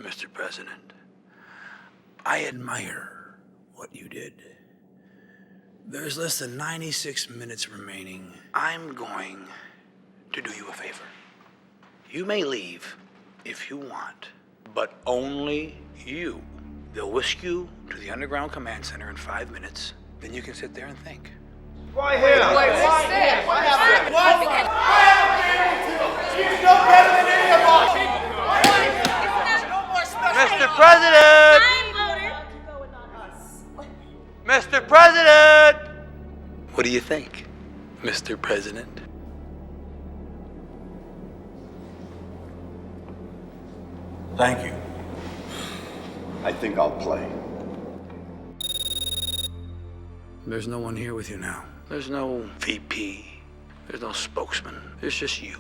Mr. President. I admire what you did. There's less than 96 minutes remaining. I'm going to do you a favor. You may leave if you want, but only you. They'll whisk you to the underground command center in 5 minutes. Then you can sit there and think. Why him? Wait, what happened? He's no better than any of us! Mr. President! Mr. President! What do you think, Mr. President? Thank you. I think I'll play. There's no one here with you now. There's no VP. There's no spokesman. There's just you.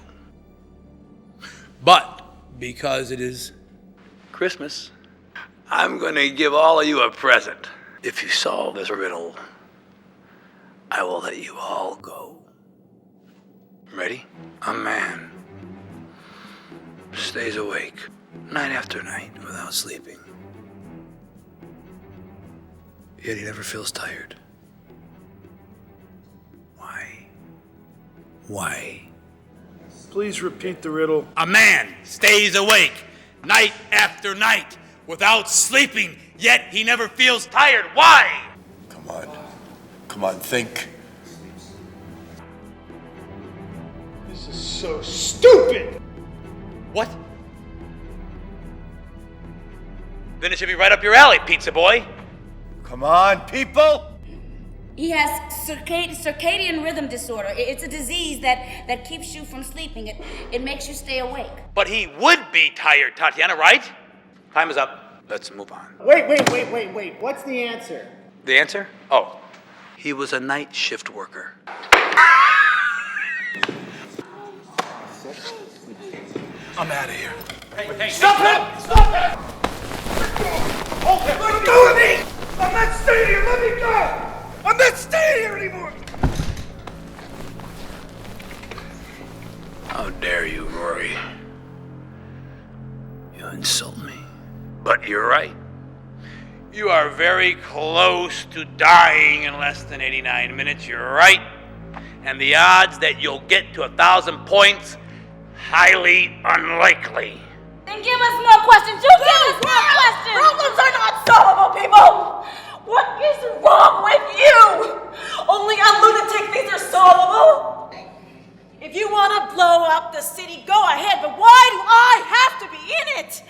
But because it is Christmas, I'm going to give all of you a present. If you solve this riddle, I will let you all go. Ready? A man stays awake night after night without sleeping. Yet he never feels tired. Why? Why? Please repeat the riddle. A man stays awake night after night without sleeping, yet he never feels tired. Why? Come on. Come on, think. This is so stupid! What? Then it should be right up your alley, pizza boy. Come on, people! He has circadian rhythm disorder. It's a disease that keeps you from sleeping. It makes you stay awake. But he would be tired, Tatiana, right? Time is up. Let's move on. Wait. What's the answer? The answer? Oh, he was a night shift worker. I'm out of here. Hey, stop it! Stop it! Let go of me! I'm not staying here! Let me go! I'm not staying here anymore! How dare you, Rory? You insult me. But you're right. You are very close to dying in less than 89 minutes. You're right. And the odds that you'll get to 1,000 points, highly unlikely. Then give us more questions. You give us more questions. Problems are not solvable, people. What is wrong with you? Only a lunatic thinks they're solvable. If you want to blow up the city, go ahead, but why do I have to be in it?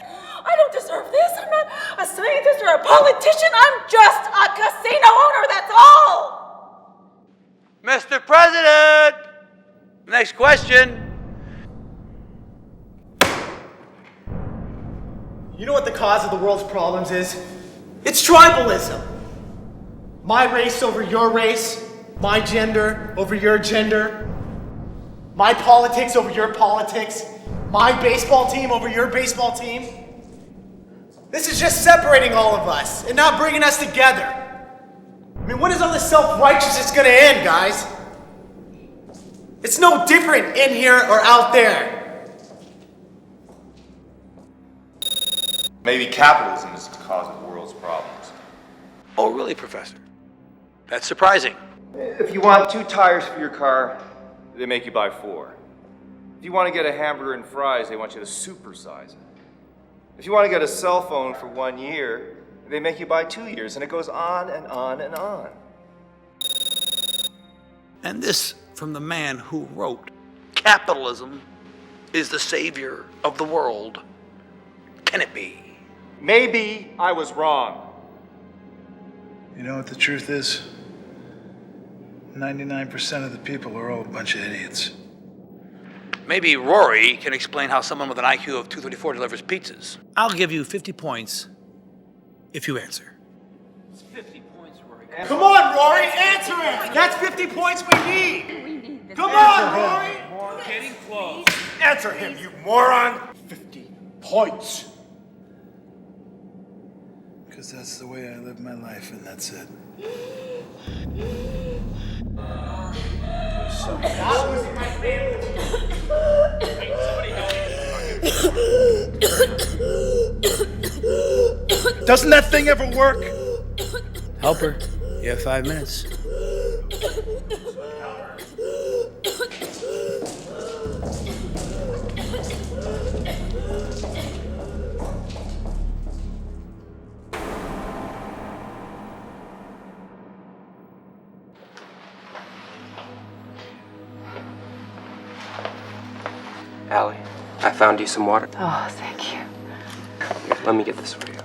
I don't deserve this. I'm not a scientist or a politician. I'm just a casino owner, that's all. Mr. President! Next question. You know what the cause of the world's problems is? It's tribalism. My race over your race, my gender over your gender, my politics over your politics, my baseball team over your baseball team. This is just separating all of us and not bringing us together. I mean, when is all this self-righteousness gonna end, guys? It's no different in here or out there. Maybe capitalism is the cause of the world's problems. Oh, really, Professor? That's surprising. If you want 2 tires for your car, they make you buy 4. If you want to get a hamburger and fries, they want you to supersize it. If you want to get a cell phone for 1 year, they make you buy 2 years, and it goes on and on and on. And this from the man who wrote, "Capitalism is the savior of the world." Can it be? Maybe I was wrong. You know what the truth is? 99% of the people are all a bunch of idiots. Maybe Rory can explain how someone with an IQ of 234 delivers pizzas. I'll give you 50 points if you answer. It's 50 points, Rory. Come on, Rory, answer it! That's 50 points we need! Come on, Rory! We're getting close. Answer him, you moron! 50 points. Because that's the way I live my life, and that's it. Doesn't that thing ever work? Help her. You have 5 minutes. Allie, I found you some water. Oh, thank you. Here, let me get this for you.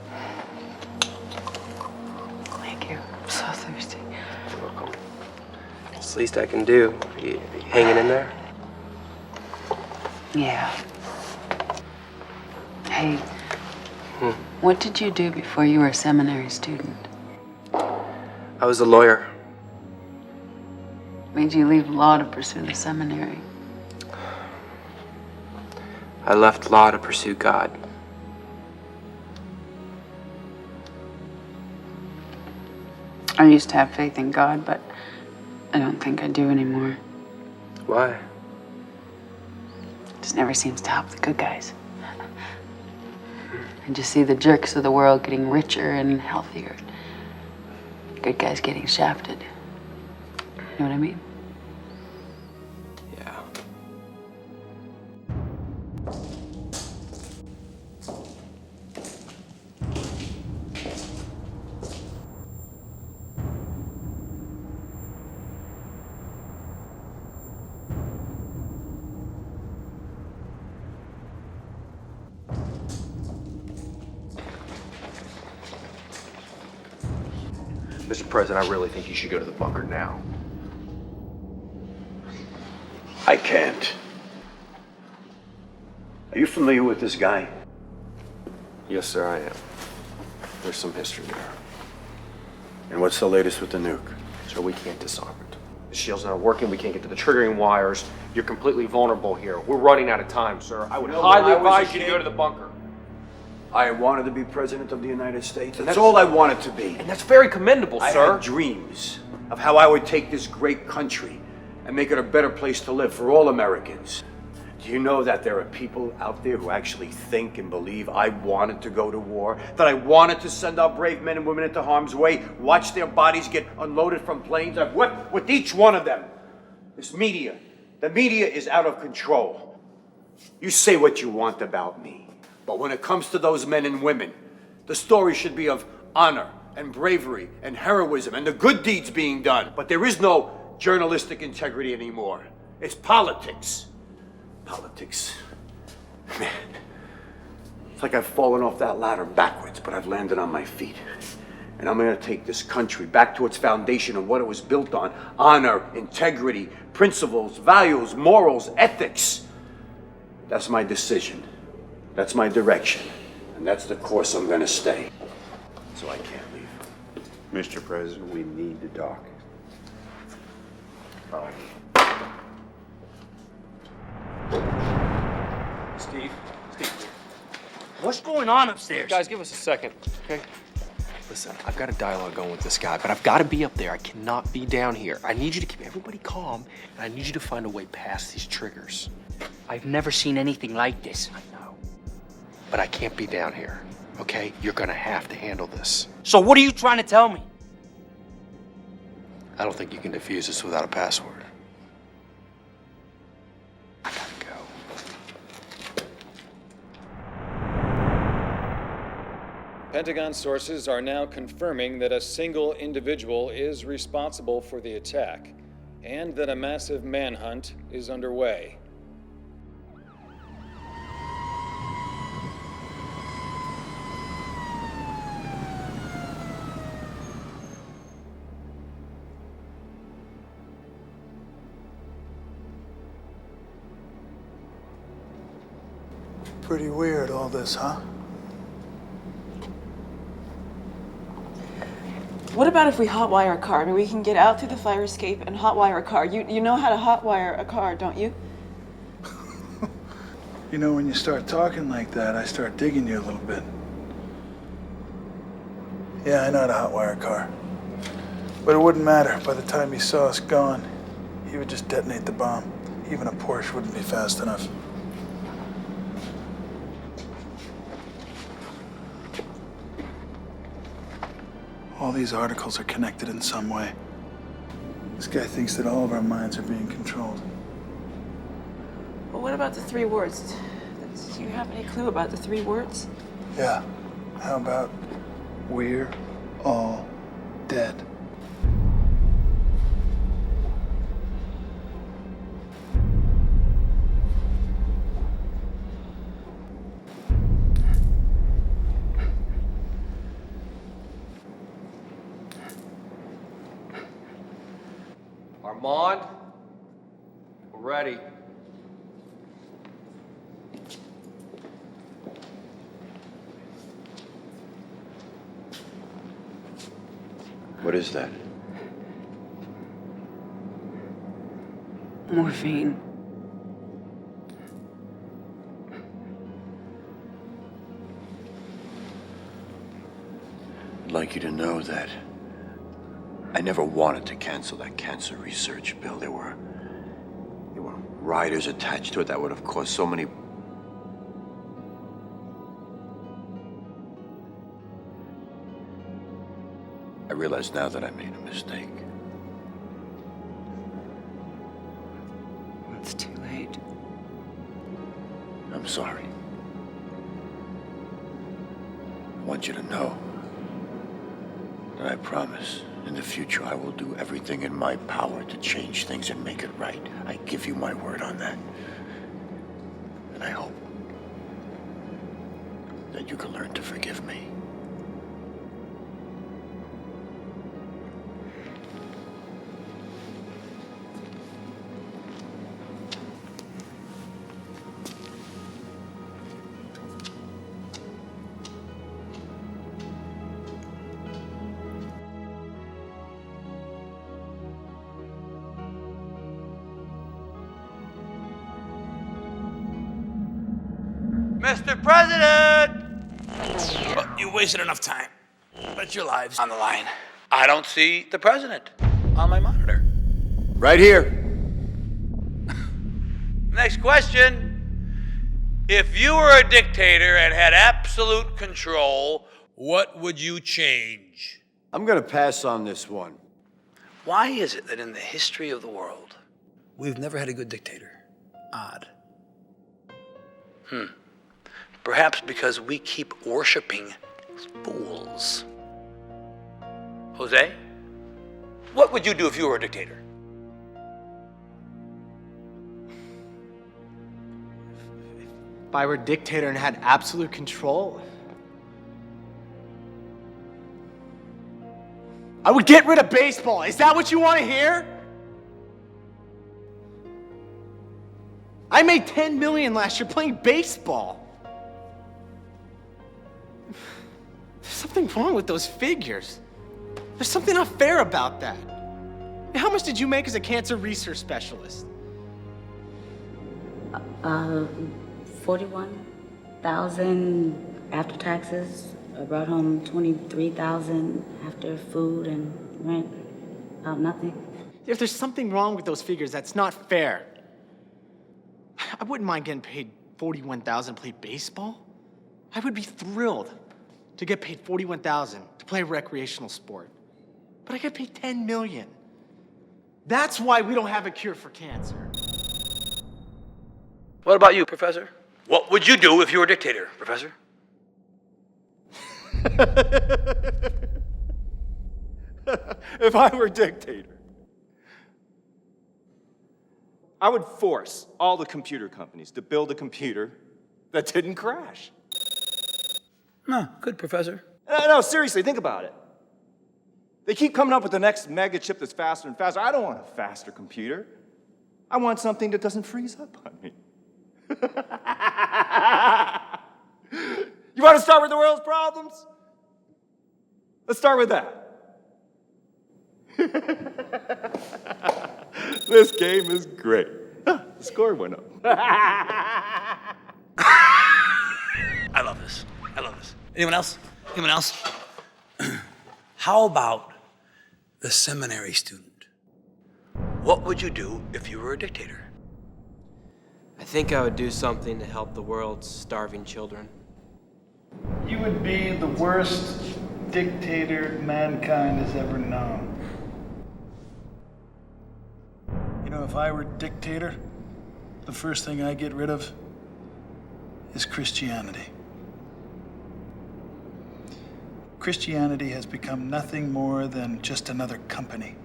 Thank you. I'm so thirsty. You're welcome. It's the least I can do. You hanging in there? Yeah. Hey, what did you do before you were a seminary student? I was a lawyer. Made you leave law to pursue the seminary? I left law to pursue God. I used to have faith in God, but I don't think I do anymore. Why? Just never seems to help the good guys. I just see the jerks of the world getting richer and healthier. Good guys getting shafted. You know what I mean? Yeah. Mr. President, I really think you should go to the bunker now. I can't. Are you familiar with this guy? Yes, sir, I am. There's some history there. And what's the latest with the nuke? Sir, we can't disarm it. The shield's not working. We can't get to the triggering wires. You're completely vulnerable here. We're running out of time, sir. I would highly advise you to go to the bunker. I wanted to be president of the United States. That's all I wanted to be. And that's very commendable, I sir. had dreams of how I would take this great country and make it a better place to live for all Americans. Do you know that there are people out there who actually think and believe I wanted to go to war? That I wanted to send our brave men and women into harm's way, watch their bodies get unloaded from planes? I've wept with each one of them. This media, the media is out of control. You say what you want about me, but when it comes to those men and women, the story should be of honor and bravery and heroism and the good deeds being done. But there is no journalistic integrity anymore. It's politics. Politics. Man, it's like I've fallen off that ladder backwards, but I've landed on my feet. And I'm gonna take this country back to its foundation and what it was built on. Honor, integrity, principles, values, morals, ethics. That's my decision. That's my direction. And that's the course I'm gonna stay. So I can't leave. Mr. President, we need to talk. Steve, What's going on upstairs? guys, give us a second, okay? Listen, I've got a dialogue going with this guy, but I've got to be up there. I cannot be down here. I need you to keep everybody calm, and I need you to find a way past these triggers. I've never seen anything like this. I know. But I can't be down here, okay? You're gonna have to handle this. So what are you trying to tell me? I don't think you can defuse this without a password. Pentagon sources are now confirming that a single individual is responsible for the attack, and that a massive manhunt is underway. Pretty weird, all this, huh? What about if we hotwire a car? I mean, we can get out through the fire escape and hotwire a car. You know how to hotwire a car, don't you? You know, when you start talking like that, I start digging you a little bit. Yeah, I know how to hotwire a car. But it wouldn't matter. By the time he saw us gone, he would just detonate the bomb. Even a Porsche wouldn't be fast enough. All these articles are connected in some way. This guy thinks that all of our minds are being controlled. Well, what about the 3 words? Do you have any clue about the 3 words? Yeah. How about we're all dead? Armand, we're ready. What is that? Morphine. I'd like you to know that I never wanted to cancel that cancer research bill. There were riders attached to it that would have caused so many. I realize now that I made a mistake. It's too late. I'm sorry. I want you to know that I promise in the future I will do everything in my power to change things and make it right. I give you my word on that. And I hope that you can learn to forgive me. Mr. President! Well, you wasted enough time. But your lives on the line. I don't see the president on my monitor. Right here. Next question. If you were a dictator and had absolute control, what would you change? I'm gonna pass on this one. Why is it that in the history of the world, we've never had a good dictator? Odd. Perhaps because we keep worshiping fools. Jose, what would you do if you were a dictator? If I were a dictator and had absolute control, I would get rid of baseball. Is that what you want to hear? I made $10 million last year playing baseball. There's something wrong with those figures. There's something not fair about that. How much did you make as a cancer research specialist? 41,000 after taxes. I brought home $23,000 after food and rent. About nothing. If there's something wrong with those figures, that's not fair. I wouldn't mind getting paid $41,000 to play baseball. I would be thrilled to get paid $41,000 to play a recreational sport. But I get paid $10 million. That's why we don't have a cure for cancer. What about you, Professor? What would you do if you were a dictator, Professor? If I were dictator, I would force all the computer companies to build a computer that didn't crash. No, good, Professor. No, seriously, think about it. They keep coming up with the next mega chip that's faster and faster. I don't want a faster computer. I want something that doesn't freeze up on me. You want to start with the world's problems? Let's start with that. This game is great. The score went up. I love this. I love this. Anyone else? Anyone else? How about the seminary student? What would you do if you were a dictator? I think I would do something to help the world's starving children. You would be the worst dictator mankind has ever known. You know, if I were dictator, the first thing I get rid of is Christianity. Christianity has become nothing more than just another company,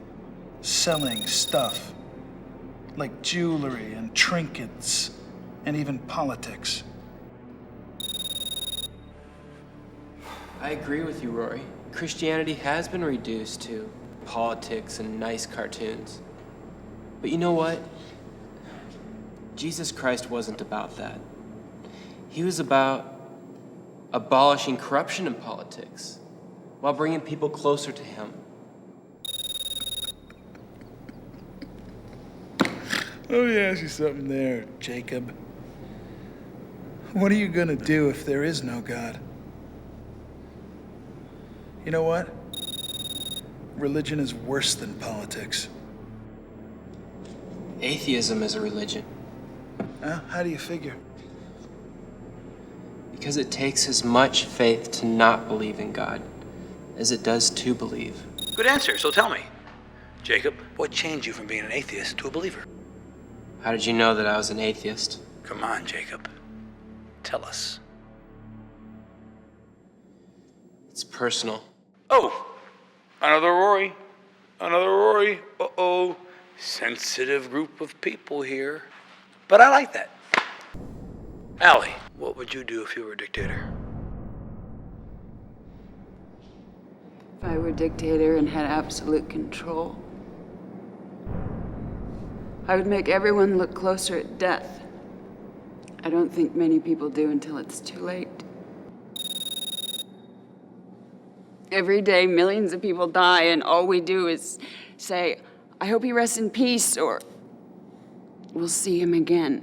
selling stuff like jewelry and trinkets and even politics. I agree with you, Rory. Christianity has been reduced to politics and nice cartoons. But you know what? Jesus Christ wasn't about that. He was about abolishing corruption in politics while bringing people closer to him. Let me ask you something there, Jacob. What are you gonna do if there is no God? You know what? Religion is worse than politics. Atheism is a religion. How do you figure? Because it takes as much faith to not believe in God as it does to believe. Good answer, so tell me. Jacob, what changed you from being an atheist to a believer? How did you know that I was an atheist? Come on, Jacob. Tell us. It's personal. Oh, another Rory. Another Rory. Uh-oh. Sensitive group of people here. But I like that. Allie, what would you do if you were a dictator? If I were dictator and had absolute control, I would make everyone look closer at death. I don't think many people do until it's too late. Every day, millions of people die, and all we do is say, I hope he rests in peace, or we'll see him again.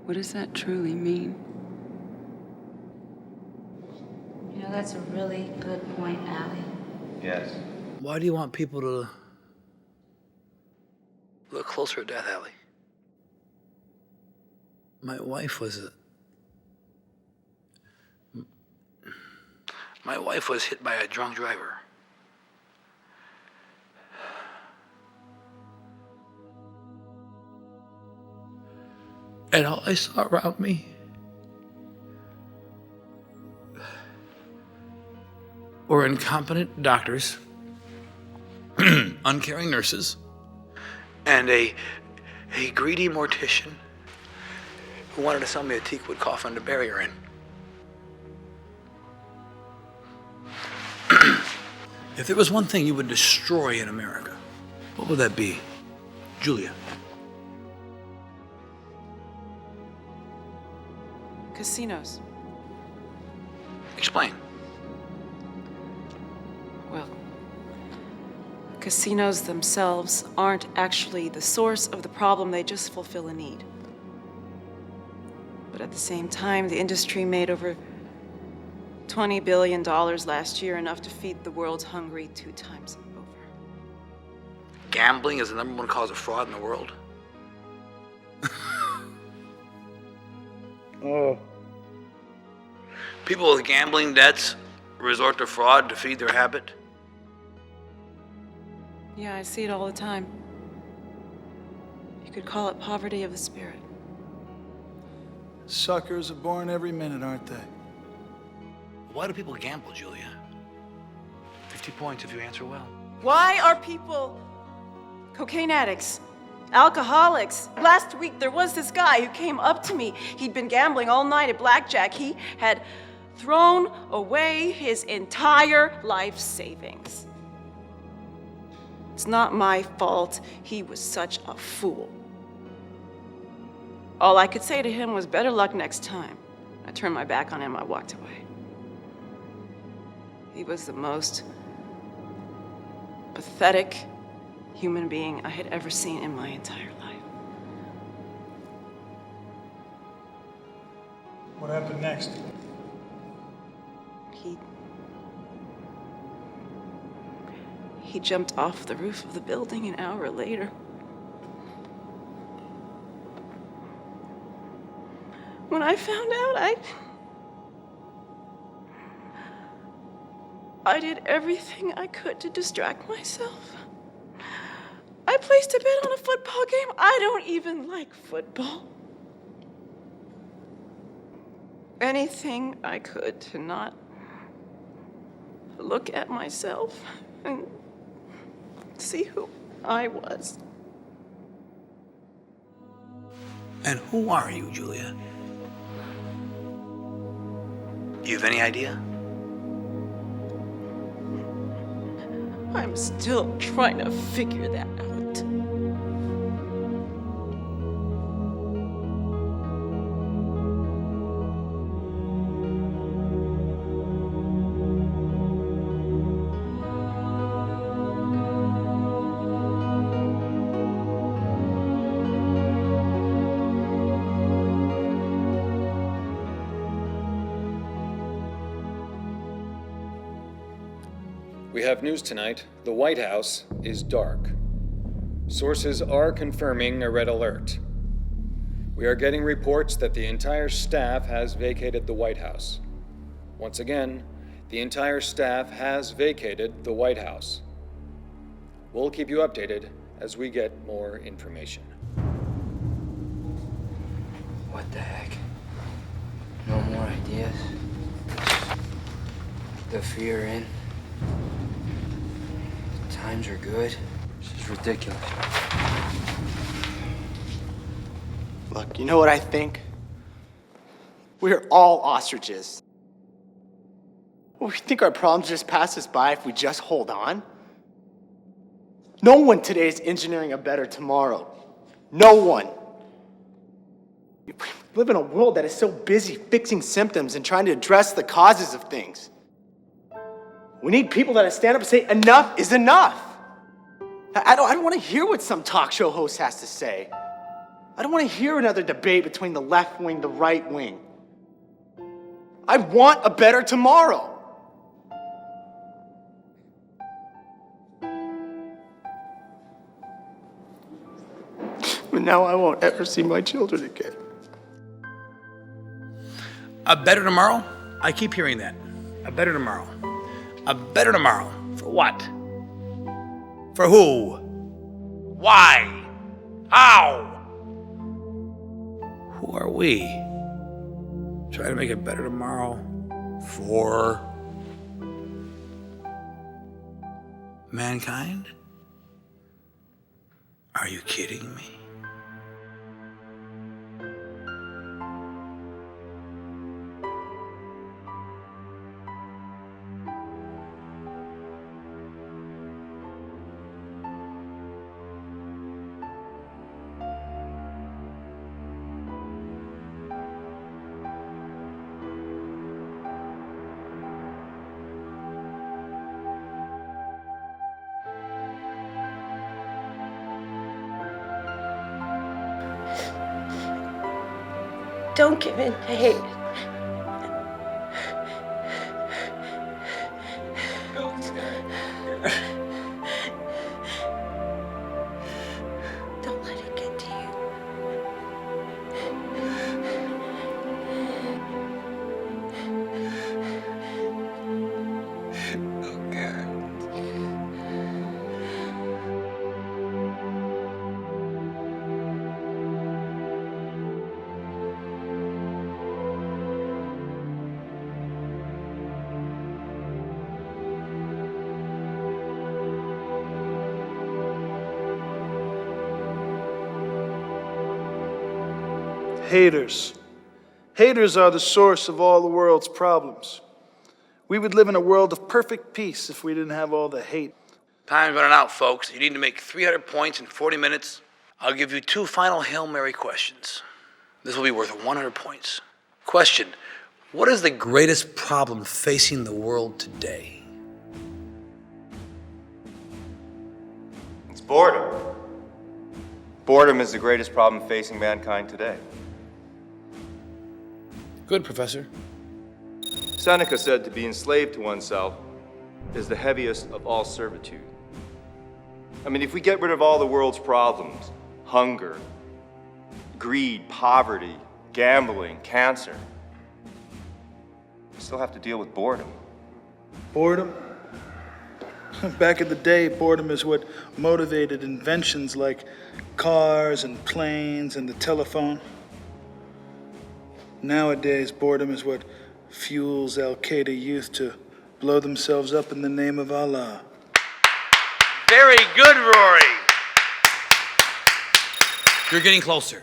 What does that truly mean? You know, that's a really good point, Allie. Yes. Why do you want people to look closer at death, Allie? My wife was hit by a drunk driver. And all I saw around me were incompetent doctors, uncaring nurses, and a greedy mortician who wanted to sell me a teakwood coffin to bury her in. If there was one thing you would destroy in America, what would that be? Julia. Casinos. Explain. Well, casinos themselves aren't actually the source of the problem, they just fulfill a need. But at the same time, the industry made over $20 billion last year, enough to feed the world's hungry 2 times over. Gambling is the #1 cause of fraud in the world. Oh. People with gambling debts resort to fraud to feed their habit. Yeah, I see it all the time. You could call it poverty of the spirit. Suckers are born every minute, aren't they? Why do people gamble, Julia? 50 points if you answer well. Why are people cocaine addicts, alcoholics? Last week there was this guy who came up to me. He'd been gambling all night at blackjack. He had thrown away his entire life savings. It's not my fault. He was such a fool. All I could say to him was, better luck next time. I turned my back on him. I walked away. He was the most pathetic human being I had ever seen in my entire life. What happened next? He jumped off the roof of the building an hour later. When I found out, I did everything I could to distract myself. I placed a bet on a football game. I don't even like football. Anything I could to not look at myself and see who I was. And who are you, Julia? You have any idea? I'm still trying to figure that out. We have news tonight. The White House is dark. Sources are confirming a red alert. We are getting reports that the entire staff has vacated the White House. Once again, the entire staff has vacated the White House. We'll keep you updated as we get more information. What the heck? No more ideas? The fear in? Times are good. This is ridiculous. Look, you know what I think? We're all ostriches. We think our problems just pass us by if we just hold on. No one today is engineering a better tomorrow. No one. We live in a world that is so busy fixing symptoms and trying to address the causes of things. We need people that stand up and say, enough is enough. I don't want to hear what some talk show host has to say. I don't want to hear another debate between the left wing, the right wing. I want a better tomorrow. But now I won't ever see my children again. A better tomorrow? I keep hearing that. A better tomorrow. A better tomorrow. For what? For who? Why? How? Who are we? Try to make a better tomorrow for mankind? Are you kidding me? Don't give in to hate. Don't let it get to you. Haters. Haters are the source of all the world's problems. We would live in a world of perfect peace if we didn't have all the hate. Time's running out, folks. You need to make 300 points in 40 minutes. I'll give you 2 final Hail Mary questions. This will be worth 100 points. Question: what is the greatest problem facing the world today? It's boredom. Boredom is the greatest problem facing mankind today. Good, Professor. Seneca said to be enslaved to oneself is the heaviest of all servitude. I mean, if we get rid of all the world's problems, hunger, greed, poverty, gambling, cancer, we still have to deal with boredom. Boredom? Back in the day, boredom is what motivated inventions like cars and planes and the telephone. Nowadays, boredom is what fuels Al-Qaeda youth to blow themselves up in the name of Allah. Very good, Rory. You're getting closer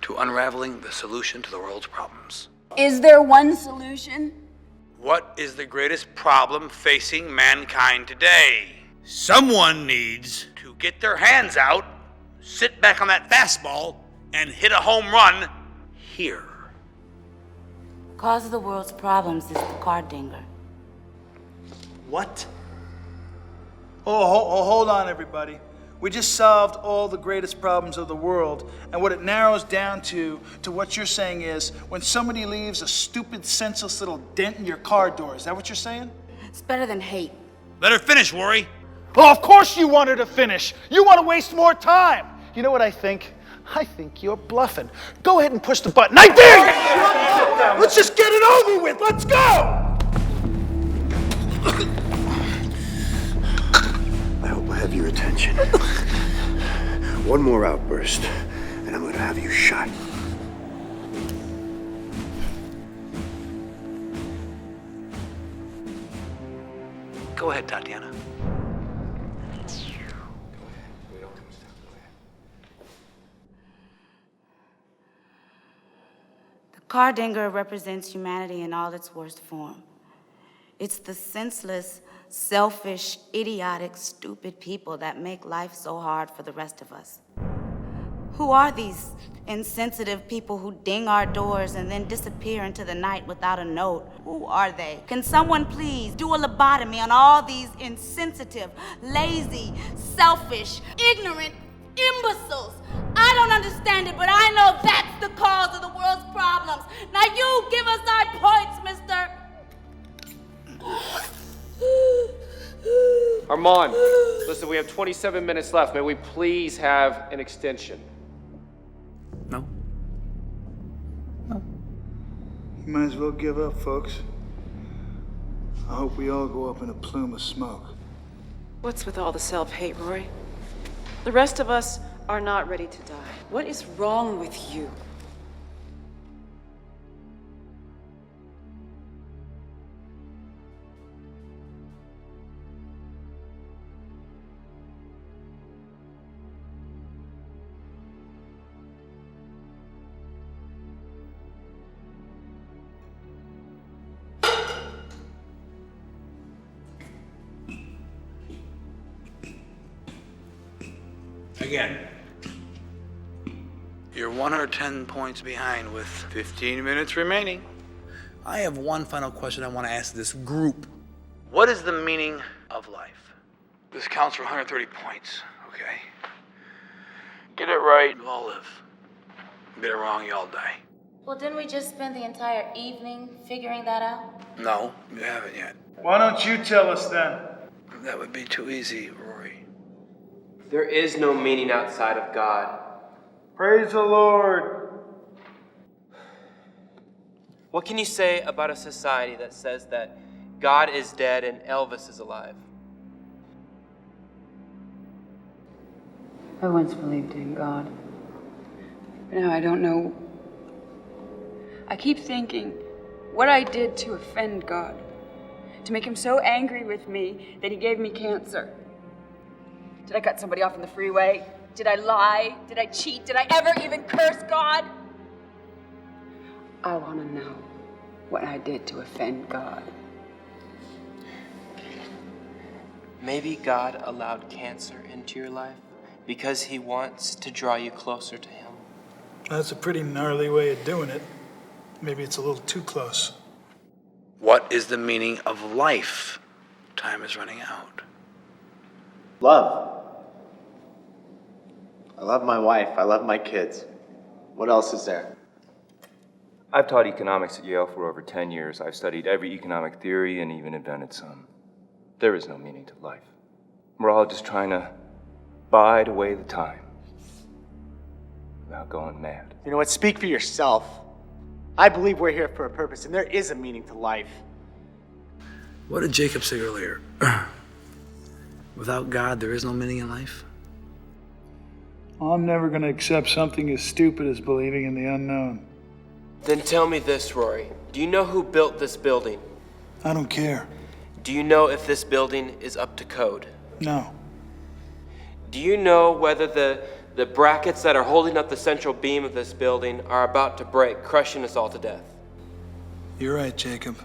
to unraveling the solution to the world's problems. Is there one solution? What is the greatest problem facing mankind today? Someone needs to get their hands out, sit back on that fastball, and hit a home run here. Cause of the world's problems is the card dinger. What? Oh, hold on, everybody. We just solved all the greatest problems of the world, and what it narrows down to what you're saying is, when somebody leaves a stupid, senseless little dent in your car door, is that what you're saying? It's better than hate. Let her finish, Rory. Well, of course you want her to finish. You want to waste more time. You know what I think? I think you're bluffing. Go ahead and push the button. I dare you! Let's just get it over with. Let's go! I hope I have your attention. One more outburst, and I'm gonna have you shot. Go ahead, Tatiana. The card dinger represents humanity in all its worst form. It's the senseless, selfish, idiotic, stupid people that make life so hard for the rest of us. Who are these insensitive people who ding our doors and then disappear into the night without a note? Who are they? Can someone please do a lobotomy on all these insensitive, lazy, selfish, ignorant imbeciles? I don't understand it, but I know that's the cause of the world's problems. Now you give us our points, mister. Armand, listen, we have 27 minutes left. May we please have an extension? No. You might as well give up, folks. I hope we all go up in a plume of smoke. What's with all the self-hate, Rory? The rest of us are not ready to die. What is wrong with you? Again. You're 110 points behind with 15 minutes remaining. I have one final question I want to ask this group. What is the meaning of life? This counts for 130 points, okay? Get it right, we'll all live. Get it wrong, you all die. Well, didn't we just spend the entire evening figuring that out? No, you haven't yet. Why don't you tell us then? That would be too easy, Rory. There is no meaning outside of God. Praise the Lord. What can you say about a society that says that God is dead and Elvis is alive? I once believed in God. But now I don't know. I keep thinking what I did to offend God, to make him so angry with me that he gave me cancer. Did I cut somebody off in the freeway? Did I lie? Did I cheat? Did I ever even curse God? I want to know what I did to offend God. Maybe God allowed cancer into your life because he wants to draw you closer to him. That's a pretty gnarly way of doing it. Maybe it's a little too close. What is the meaning of life? Time is running out. Love. I love my wife. I love my kids. What else is there? I've taught economics at Yale for over 10 years. I've studied every economic theory and even invented some. There is no meaning to life. We're all just trying to bide away the time without going mad. You know what? Speak for yourself. I believe we're here for a purpose, and there is a meaning to life. What did Jacob say earlier? Without God, there is no meaning in life? I'm never going to accept something as stupid as believing in the unknown. Then tell me this, Rory. Do you know who built this building? I don't care. Do you know if this building is up to code? No. Do you know whether the brackets that are holding up the central beam of this building are about to break, crushing us all to death? You're right, Jacob.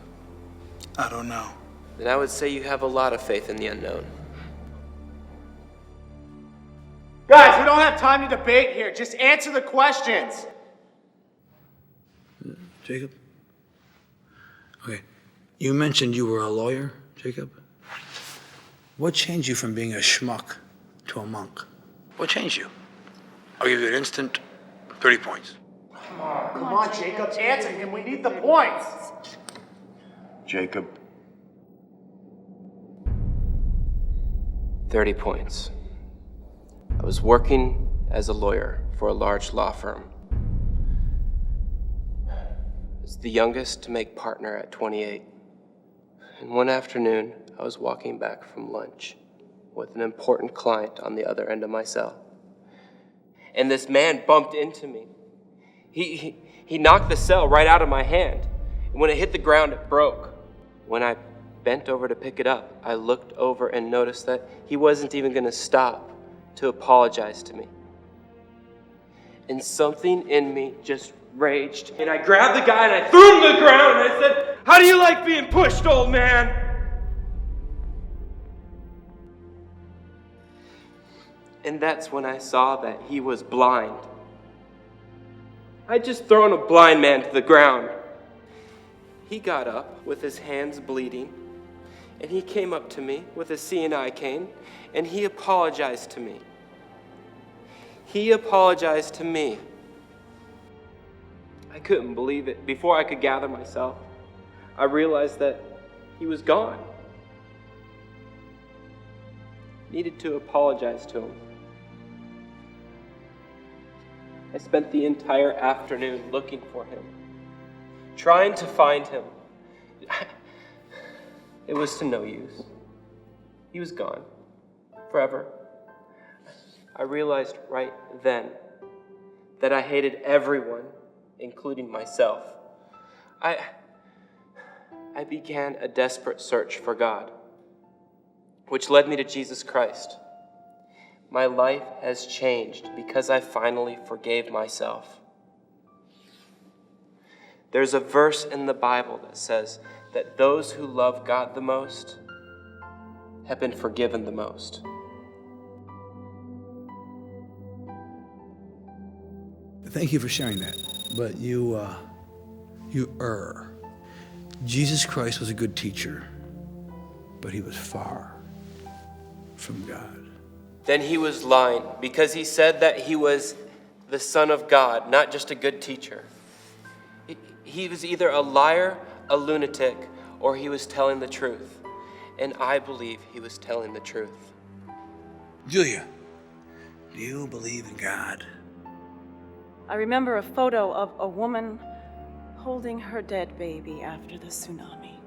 I don't know. Then I would say you have a lot of faith in the unknown. Guys, we don't have time to debate here. Just answer the questions. Jacob? Okay. You mentioned you were a lawyer, Jacob? What changed you from being a schmuck to a monk? What changed you? I'll give you an instant 30 points. Come on, Jacob. Answer him. We need the points. Jacob. 30 points. I was working as a lawyer for a large law firm. I was the youngest to make partner at 28. And one afternoon, I was walking back from lunch with an important client on the other end of my cell. And this man bumped into me. He knocked the cell right out of my hand. And when it hit the ground, it broke. When I bent over to pick it up, I looked over and noticed that he wasn't even going to stop to apologize to me. And something in me just raged. And I grabbed the guy and I threw him to the ground and I said, "How do you like being pushed, old man?" And that's when I saw that he was blind. I'd just thrown a blind man to the ground. He got up with his hands bleeding, and he came up to me with a C&I cane, and he apologized to me. He apologized to me. I couldn't believe it. Before I could gather myself, I realized that he was gone. Needed to apologize to him. I spent the entire afternoon looking for him, trying to find him. It was to no use. He was gone, forever. I realized right then that I hated everyone, including myself. I began a desperate search for God, which led me to Jesus Christ. My life has changed because I finally forgave myself. There's a verse in the Bible that says that those who love God the most have been forgiven the most. Thank you for sharing that, but you err. Jesus Christ was a good teacher, but he was far from God. Then he was lying because he said that he was the Son of God, not just a good teacher. He was either a liar, a lunatic, or he was telling the truth. And I believe he was telling the truth. Julia, do you believe in God? I remember a photo of a woman holding her dead baby after the tsunami.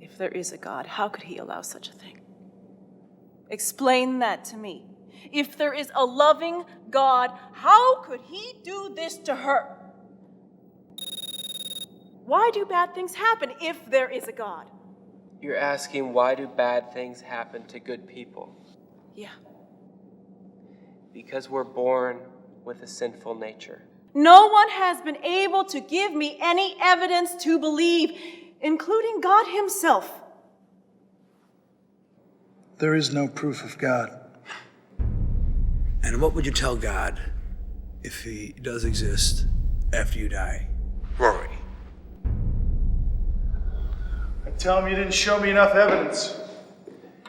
If there is a God, how could he allow such a thing? Explain that to me. If there is a loving God, how could he do this to her? Why do bad things happen if there is a God? You're asking, why do bad things happen to good people? Yeah. Because we're born with a sinful nature. No one has been able to give me any evidence to believe, including God himself. There is no proof of God. And what would you tell God if he does exist after you die? Rory. I tell him you didn't show me enough evidence.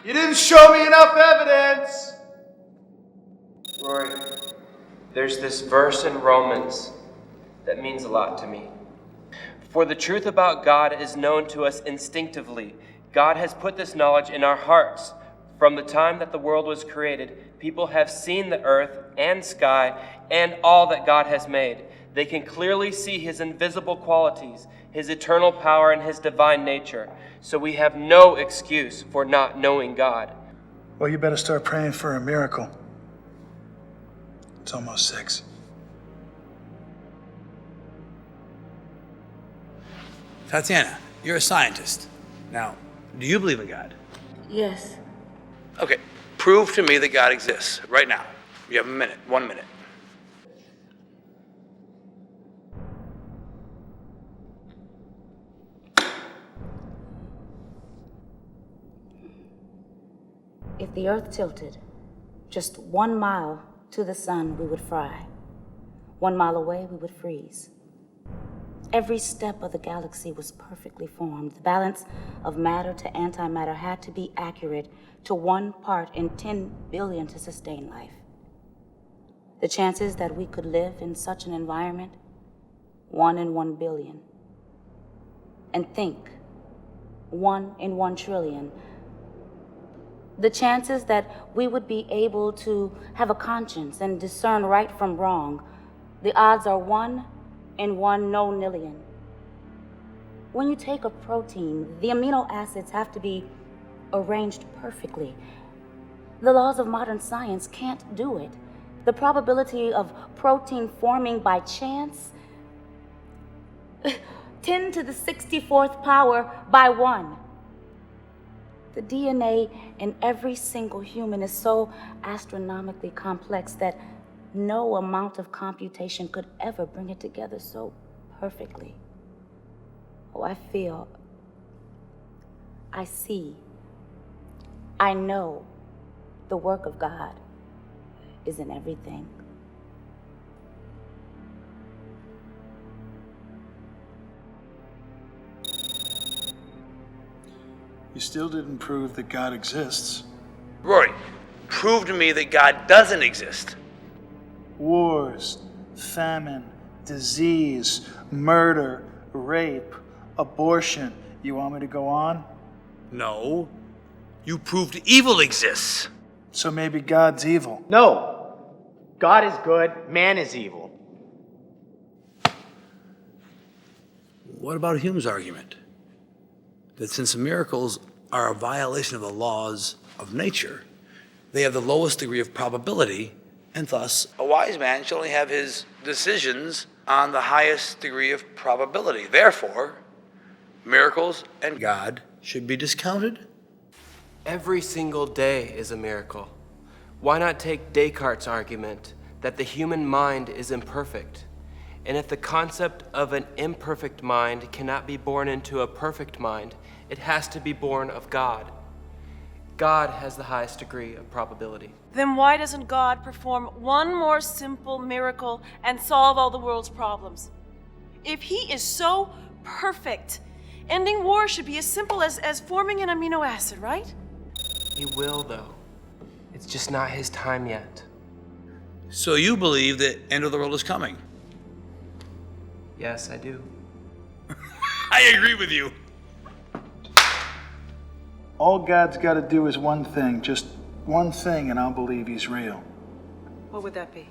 You didn't show me enough evidence! Rory, there's this verse in Romans that means a lot to me. For the truth about God is known to us instinctively. God has put this knowledge in our hearts. From the time that the world was created, people have seen the earth and sky and all that God has made. They can clearly see his invisible qualities, his eternal power, and his divine nature. So we have no excuse for not knowing God. Well, you better start praying for a miracle. It's almost 6. Tatiana, you're a scientist. Now, do you believe in God? Yes. Okay, prove to me that God exists right now. You have a minute, 1 minute. If the earth tilted just 1 mile to the sun, we would fry. 1 mile away, we would freeze. Every step of the galaxy was perfectly formed. The balance of matter to antimatter had to be accurate to 1 part in 10 billion to sustain life. The chances that we could live in such an environment, 1 in 1 billion. And think, 1 in 1 trillion. The chances that we would be able to have a conscience and discern right from wrong, the odds are 1 in 1 nonillion. When you take a protein, the amino acids have to be arranged perfectly. The laws of modern science can't do it. The probability of protein forming by chance, 10 to the 64th power by 1. The DNA in every single human is so astronomically complex that no amount of computation could ever bring it together so perfectly. Oh, I feel, I see, I know the work of God is in everything. You still didn't prove that God exists. Rory, prove to me that God doesn't exist. Wars, famine, disease, murder, rape, abortion. You want me to go on? No. You proved evil exists. So maybe God's evil. No. God is good, man is evil. What about Hume's argument? That since miracles are a violation of the laws of nature, they have the lowest degree of probability, and thus a wise man should only have his decisions on the highest degree of probability. Therefore, miracles and God should be discounted? Every single day is a miracle. Why not take Descartes' argument that the human mind is imperfect? And if the concept of an imperfect mind cannot be born into a perfect mind, it has to be born of God. God has the highest degree of probability. Then why doesn't God perform one more simple miracle and solve all the world's problems? If he is so perfect, ending war should be as simple as forming an amino acid, right? He will, though. It's just not his time yet. So you believe the end of the world is coming? Yes, I do. I agree with you. All God's got to do is one thing, just one thing, and I'll believe he's real. What would that be?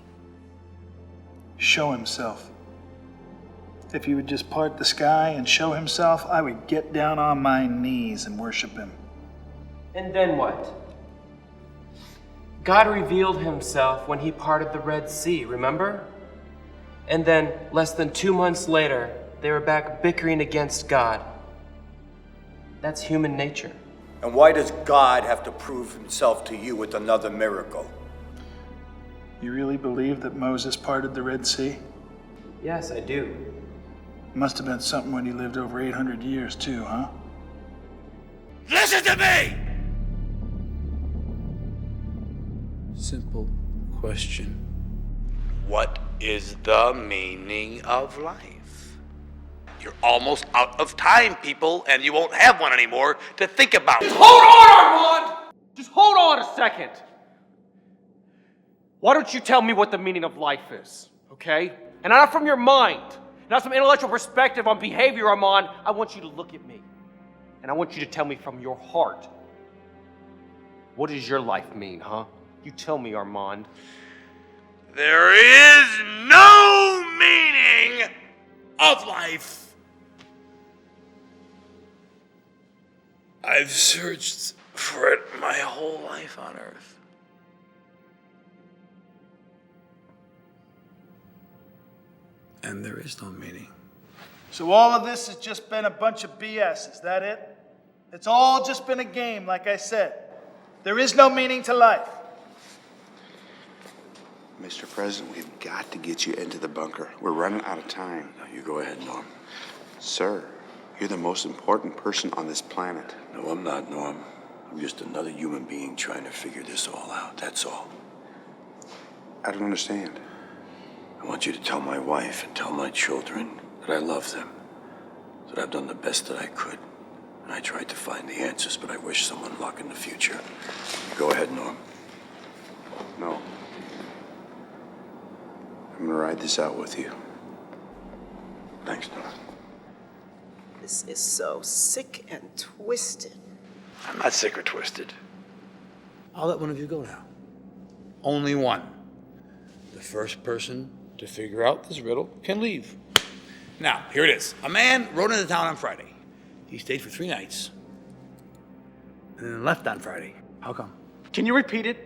Show himself. If he would just part the sky and show himself, I would get down on my knees and worship him. And then what? God revealed himself when he parted the Red Sea, remember? And then, less than 2 months later, they were back bickering against God. That's human nature. And why does God have to prove himself to you with another miracle? You really believe that Moses parted the Red Sea? Yes, I do. Must have been something when he lived over 800 years, too, huh? Listen to me! Simple question. What is the meaning of life? You're almost out of time, people, and you won't have one anymore to think about. Just hold on, Armand! Just hold on a second. Why don't you tell me what the meaning of life is, okay? And not from your mind, not some intellectual perspective on behavior, Armand. I want you to look at me, and I want you to tell me from your heart. What does your life mean, huh? You tell me, Armand. There is no meaning of life. I've searched for it my whole life on Earth. And there is no meaning. So all of this has just been a bunch of BS, is that it? It's all just been a game, like I said. There is no meaning to life. Mr. President, we've got to get you into the bunker. We're running out of time. Now, you go ahead, Norm. Sir, you're the most important person on this planet. No, I'm not, Norm. I'm just another human being trying to figure this all out, that's all. I don't understand. I want you to tell my wife and tell my children that I love them, that I've done the best that I could. And I tried to find the answers, but I wish someone luck in the future. Go ahead, Norm. No. I'm gonna ride this out with you. Thanks, Norm. This is so sick and twisted. I'm not sick or twisted. I'll let one of you go now. Only one. The first person to figure out this riddle can leave. Now, here it is. A man rode into town on Friday. He stayed for 3 nights and then left on Friday. How come? Can you repeat it?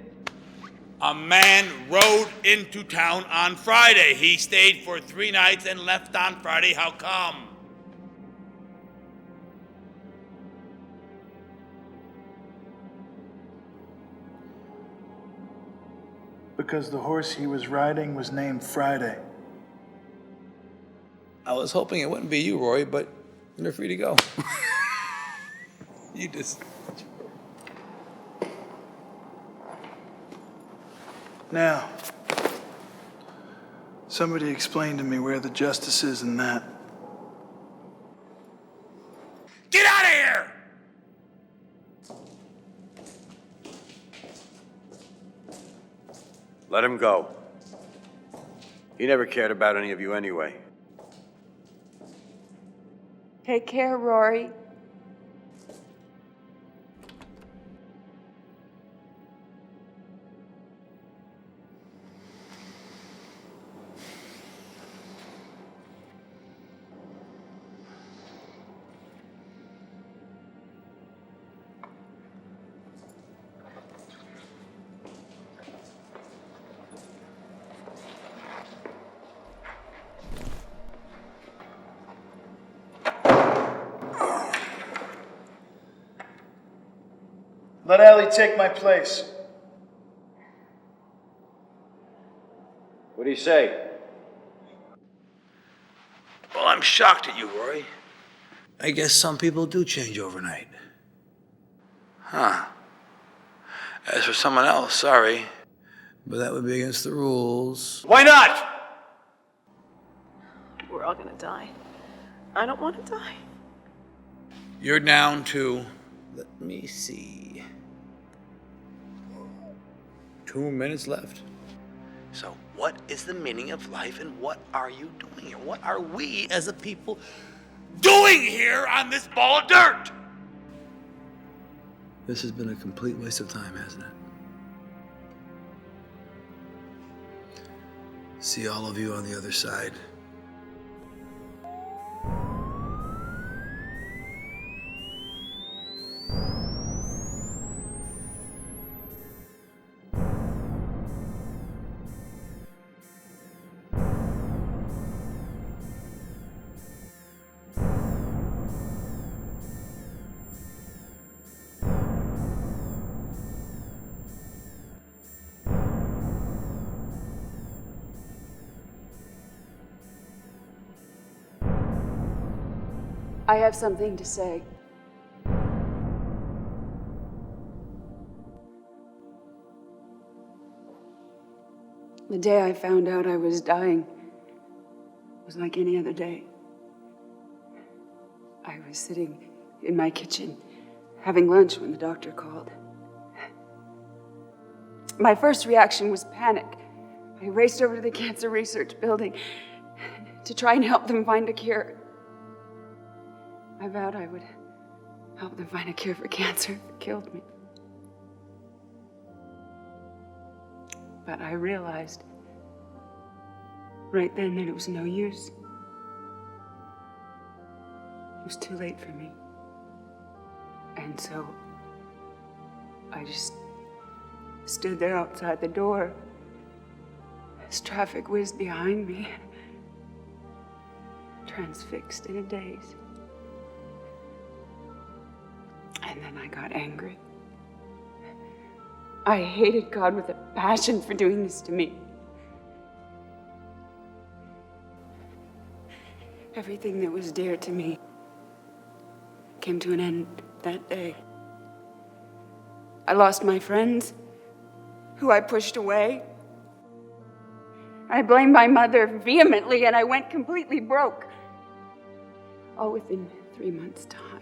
A man rode into town on Friday. He stayed for 3 nights and left on Friday. How come? Because the horse he was riding was named Friday. I was hoping it wouldn't be you, Roy, but you're free to go. You just... Now, somebody explain to me where the justice is in that. Get out of here! Let him go. He never cared about any of you anyway. Take care, Rory. Let Allie take my place. What'd he say? Well, I'm shocked at you, Roy. I guess some people do change overnight. Huh. As for someone else, sorry. But that would be against the rules. Why not? We're all gonna die. I don't want to die. You're down to, let me see, 2 minutes left. So what is the meaning of life and what are you doing here? What are we as a people doing here on this ball of dirt? This has been a complete waste of time, hasn't it? See all of you on the other side. I have something to say. The day I found out I was dying was like any other day. I was sitting in my kitchen having lunch when the doctor called. My first reaction was panic. I raced over to the cancer research building to try and help them find a cure. I vowed I would help them find a cure for cancer if it killed me. But I realized right then that it was no use. It was too late for me. And so I just stood there outside the door as traffic whizzed behind me, transfixed in a daze. And then I got angry. I hated God with a passion for doing this to me. Everything that was dear to me came to an end that day. I lost my friends, who I pushed away. I blamed my mother vehemently, and I went completely broke. All within 3 months' time.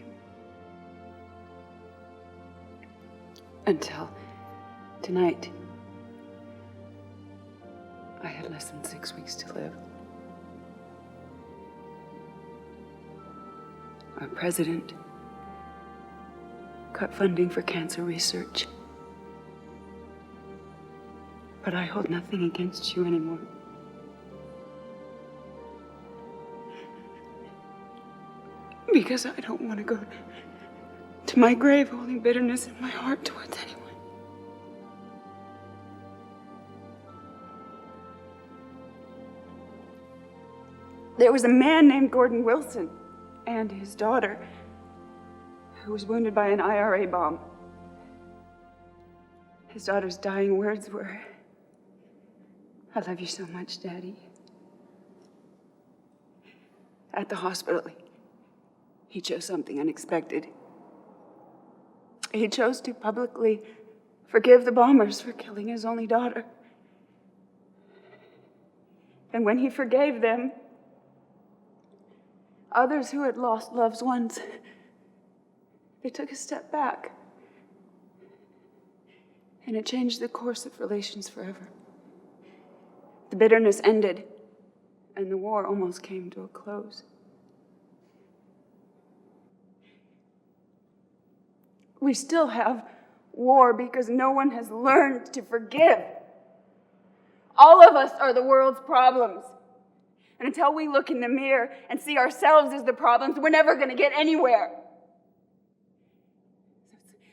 Until tonight, I had less than 6 weeks to live. Our president cut funding for cancer research. But I hold nothing against you anymore. Because I don't want to go to my grave holding bitterness in my heart towards anyone. There was a man named Gordon Wilson and his daughter who was wounded by an IRA bomb. His daughter's dying words were, "I love you so much, Daddy." At the hospital, he chose something unexpected. He chose to publicly forgive the bombers for killing his only daughter. And when he forgave them, others who had lost loved ones, they took a step back. And it changed the course of relations forever. The bitterness ended, and the war almost came to a close. We still have war because no one has learned to forgive. All of us are the world's problems. And until we look in the mirror and see ourselves as the problems, we're never going to get anywhere.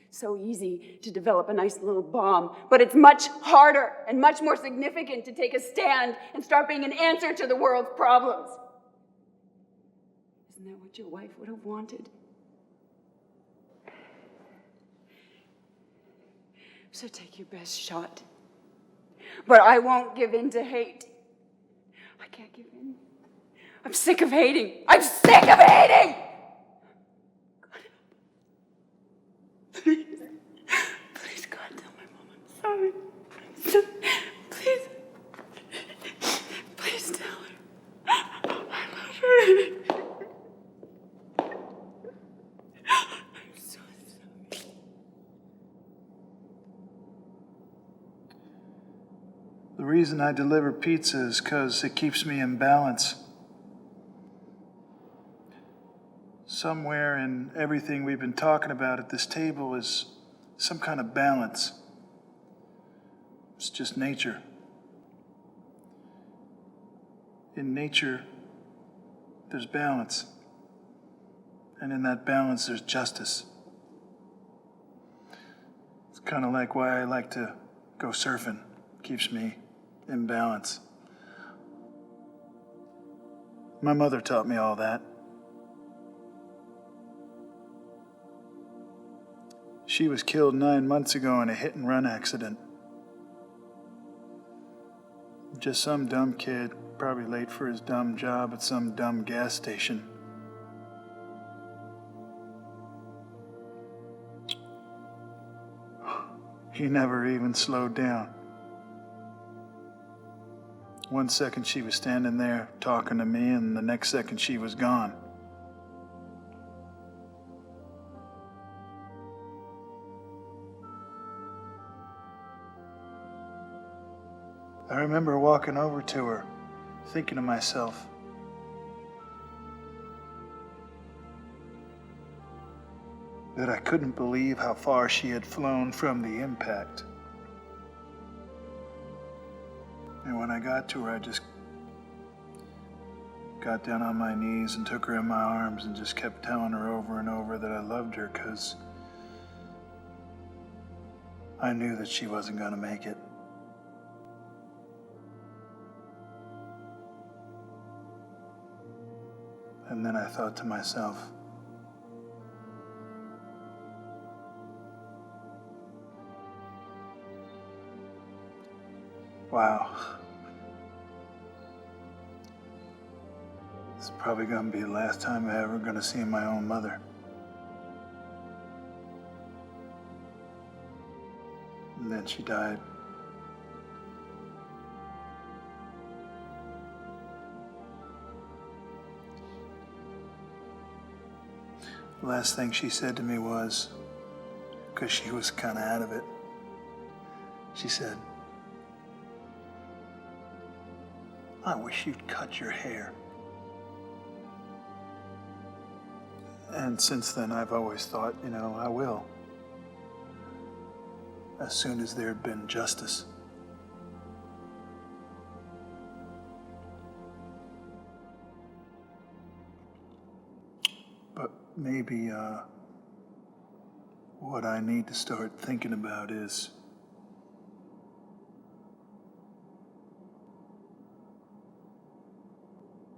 It's so easy to develop a nice little bomb, but it's much harder and much more significant to take a stand and start being an answer to the world's problems. Isn't that what your wife would have wanted? So take your best shot. But I won't give in to hate. I can't give in. I'm sick of hating. I'm sick of hating! Please, please, God, tell my mom I'm sorry. Please, please tell her. I love her. I'm so sorry. The reason reason I deliver pizza is because it keeps me in balance. Somewhere in everything we've been talking about at this table is some kind of balance. It's just nature. In nature, there's balance. And in that balance, there's justice. It's kind of like why I like to go surfing. Keeps me in balance. My mother taught me all that. She was killed 9 months ago in a hit-and-run accident. Just some dumb kid, probably late for his dumb job at some dumb gas station. He never even slowed down. 1 second she was standing there talking to me, and the next second she was gone. I remember walking over to her, thinking to myself, that I couldn't believe how far she had flown from the impact. And when I got to her, I just got down on my knees and took her in my arms and just kept telling her over and over that I loved her, because I knew that she wasn't going to make it. And then I thought to myself, wow, this is probably going to be the last time I'm ever going to see my own mother. And then she died. The last thing she said to me was, because she was kind of out of it, she said, I wish you'd cut your hair. And since then, I've always thought, I will. As soon as there had been justice. But maybe what I need to start thinking about is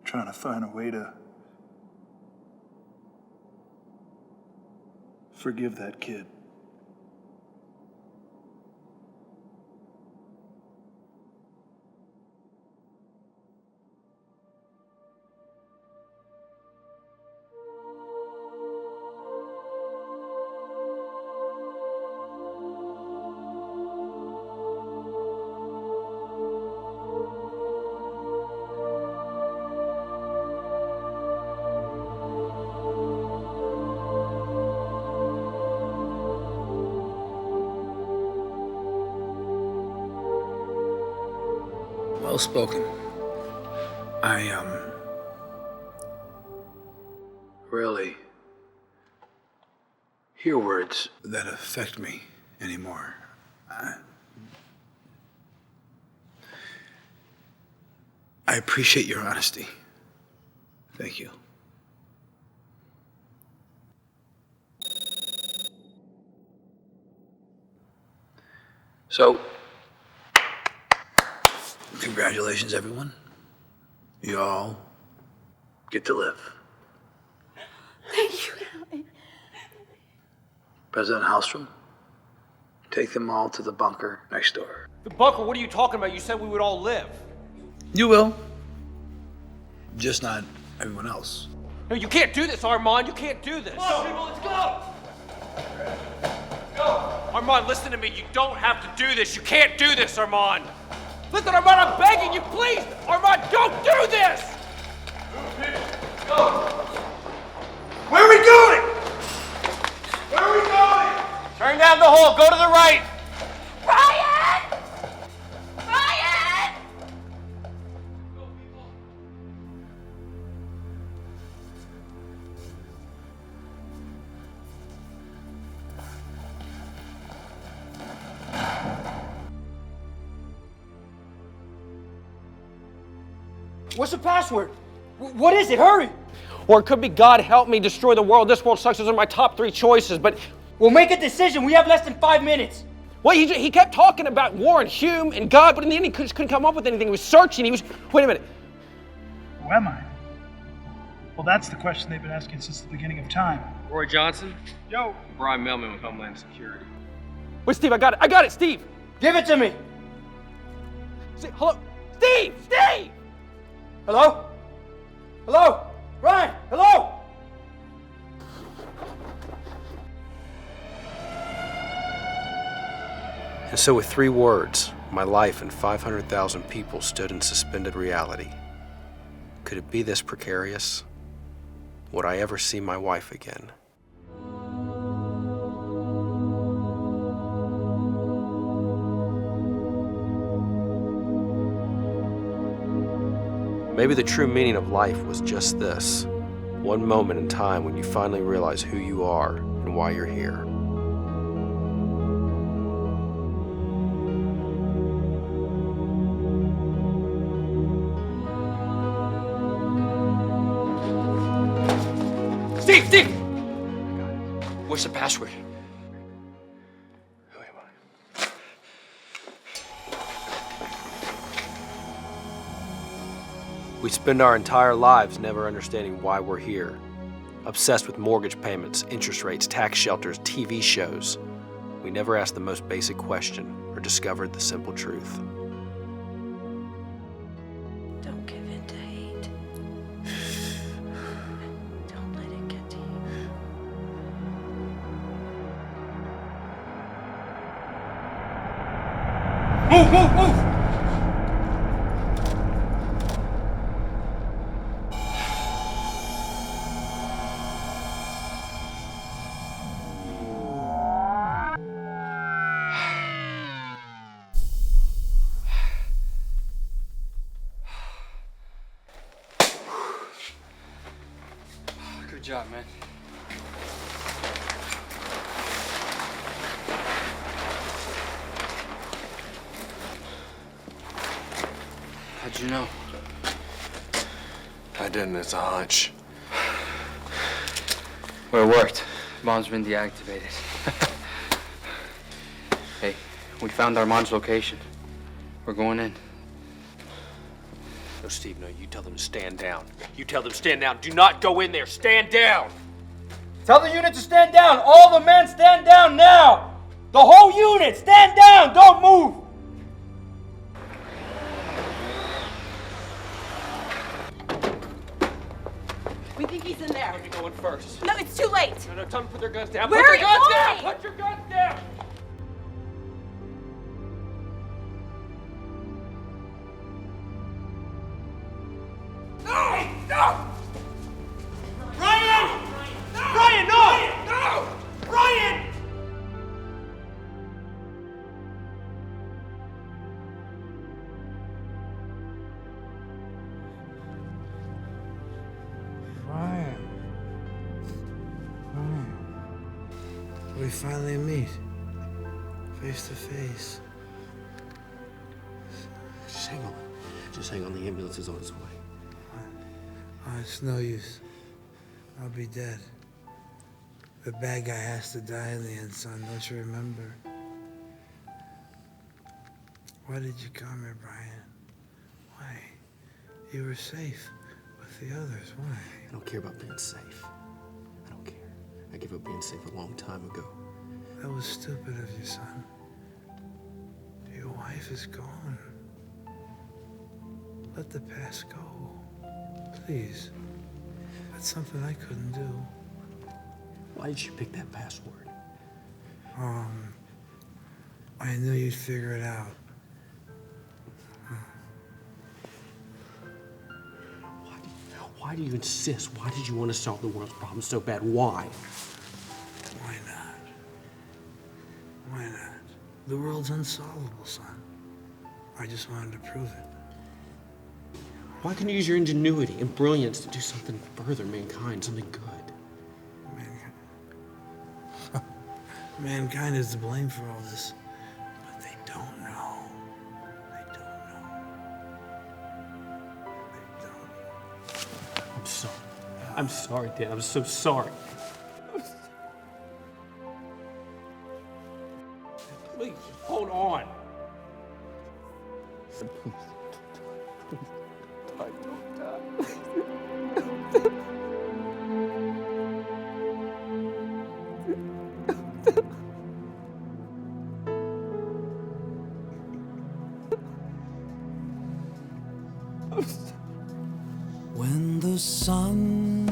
trying to find a way to forgive that kid. Well spoken. I rarely hear words that affect me anymore. I appreciate your honesty. Thank you. So, congratulations, everyone. You all get to live. Thank you, Allie. President Hallstrom, take them all to the bunker next door. The bunker? What are you talking about? You said we would all live. You will. Just not everyone else. No, you can't do this, Armand. You can't do this. Come on, people, let's go! Armand, listen to me. You don't have to do this. You can't do this, Armand. Listen, Armand, I'm begging you, please! Armand, don't do this! Go! Where are we going? Where are we going? Turn down the hole. Go to the right. Ryan! Ryan! What's the password? What is it? Hurry! Or it could be God help me destroy the world. This world sucks. Those are my top 3 choices, but... We'll make a decision. We have less than 5 minutes. Well, he kept talking about war and Hume and God, but in the end he just couldn't come up with anything. He was searching. He was... Wait a minute. Who am I? Well, that's the question they've been asking since the beginning of time. Roy Johnson? Yo. Brian Millman with Homeland Security. Wait, Steve, I got it. I got it, Steve. Give it to me. Hello? Steve! Steve! Hello? Hello? Brian! Hello? And so with 3 words, my life and 500,000 people stood in suspended reality. Could it be this precarious? Would I ever see my wife again? Maybe the true meaning of life was just this. One moment in time when you finally realize who you are and why you're here. Steve! What's the password? Who am I? We spend our entire lives never understanding why we're here. Obsessed with mortgage payments, interest rates, tax shelters, TV shows. We never asked the most basic question or discovered the simple truth. Don't give in to hate. Don't let it get to you. Move! Good job, man. How'd you know? I didn't, it's a hunch. Well, it worked. Bomb's been deactivated. Hey, we found Armand's location. We're going in. No, Steve, no, you tell them to stand down. You tell them to stand down. Do not go in there. Stand down. Tell the unit to stand down. All the men stand down now. The whole unit, stand down. Don't move. We think he's in there. Let me go in first. No, it's too late. No, tell them to put their guns down. Where Put are their you guns going? down. Put your guns down. No! Ryan! Ryan, no! No! Ryan! We finally meet. Face to face. Just hang on. Just hang on. The ambulance is on its way. Oh, it's no use. I'll be dead. The bad guy has to die in the end, son. Don't you remember? Why did you come here, Brian? Why? You were safe with the others. Why? I don't care about being safe. I don't care. I gave up being safe a long time ago. That was stupid of you, son. Your wife is gone. Let the past go. Please. That's something I couldn't do. Why did you pick that password? I knew you'd figure it out. Why do you insist? Why did you want to solve the world's problems so bad? Why? Why not? Why not? The world's unsolvable, son. I just wanted to prove it. Why can't you use your ingenuity and brilliance to do something further mankind, something good? Mankind is to blame for all this, but they don't know. They don't know. They sorry. I'm sorry, Dad. I'm so sorry. Please, just hold on. Please. When the sun's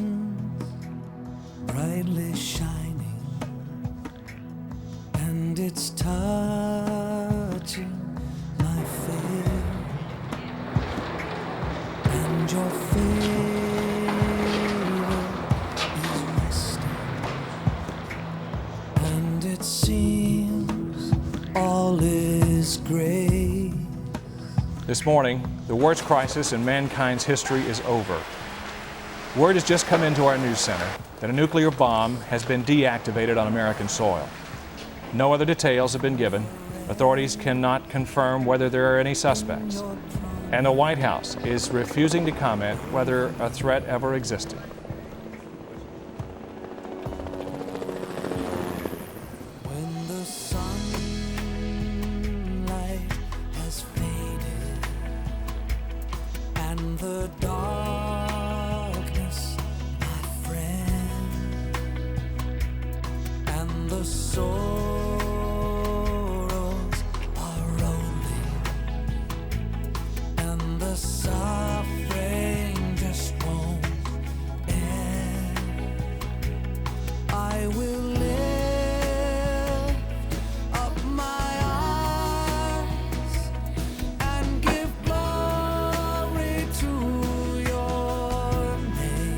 brightly shining and it's touching my face, and your favor is resting, and it seems all is great. This morning, the worst crisis in mankind's history is over. Word has just come into our news center that a nuclear bomb has been deactivated on American soil. No other details have been given. Authorities cannot confirm whether there are any suspects. And the White House is refusing to comment whether a threat ever existed. When the sunlight has faded and the darkness, my friend, and the sorrows are rolling, and the suffering just won't end, I will lift up my eyes and give glory to your name,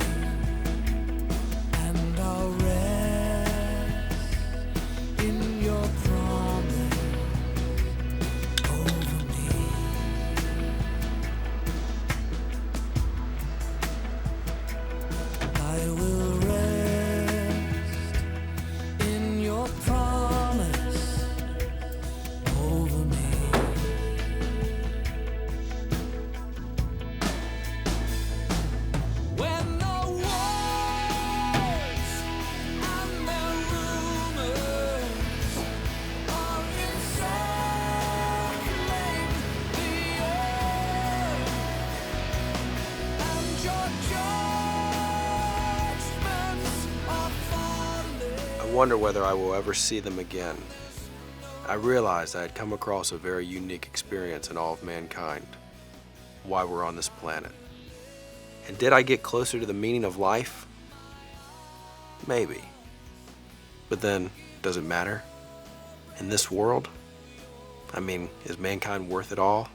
and I'll rest in your promise over me. I will rest in your promise over me. When the wars and the rumors are encircling the earth, and your judgments are falling. I wonder whether I will ever see them again. I realized I had come across a very unique experience in all of mankind, why we're on this planet. And did I get closer to the meaning of life? Maybe. But then, does it matter? In this world? I mean, is mankind worth it all?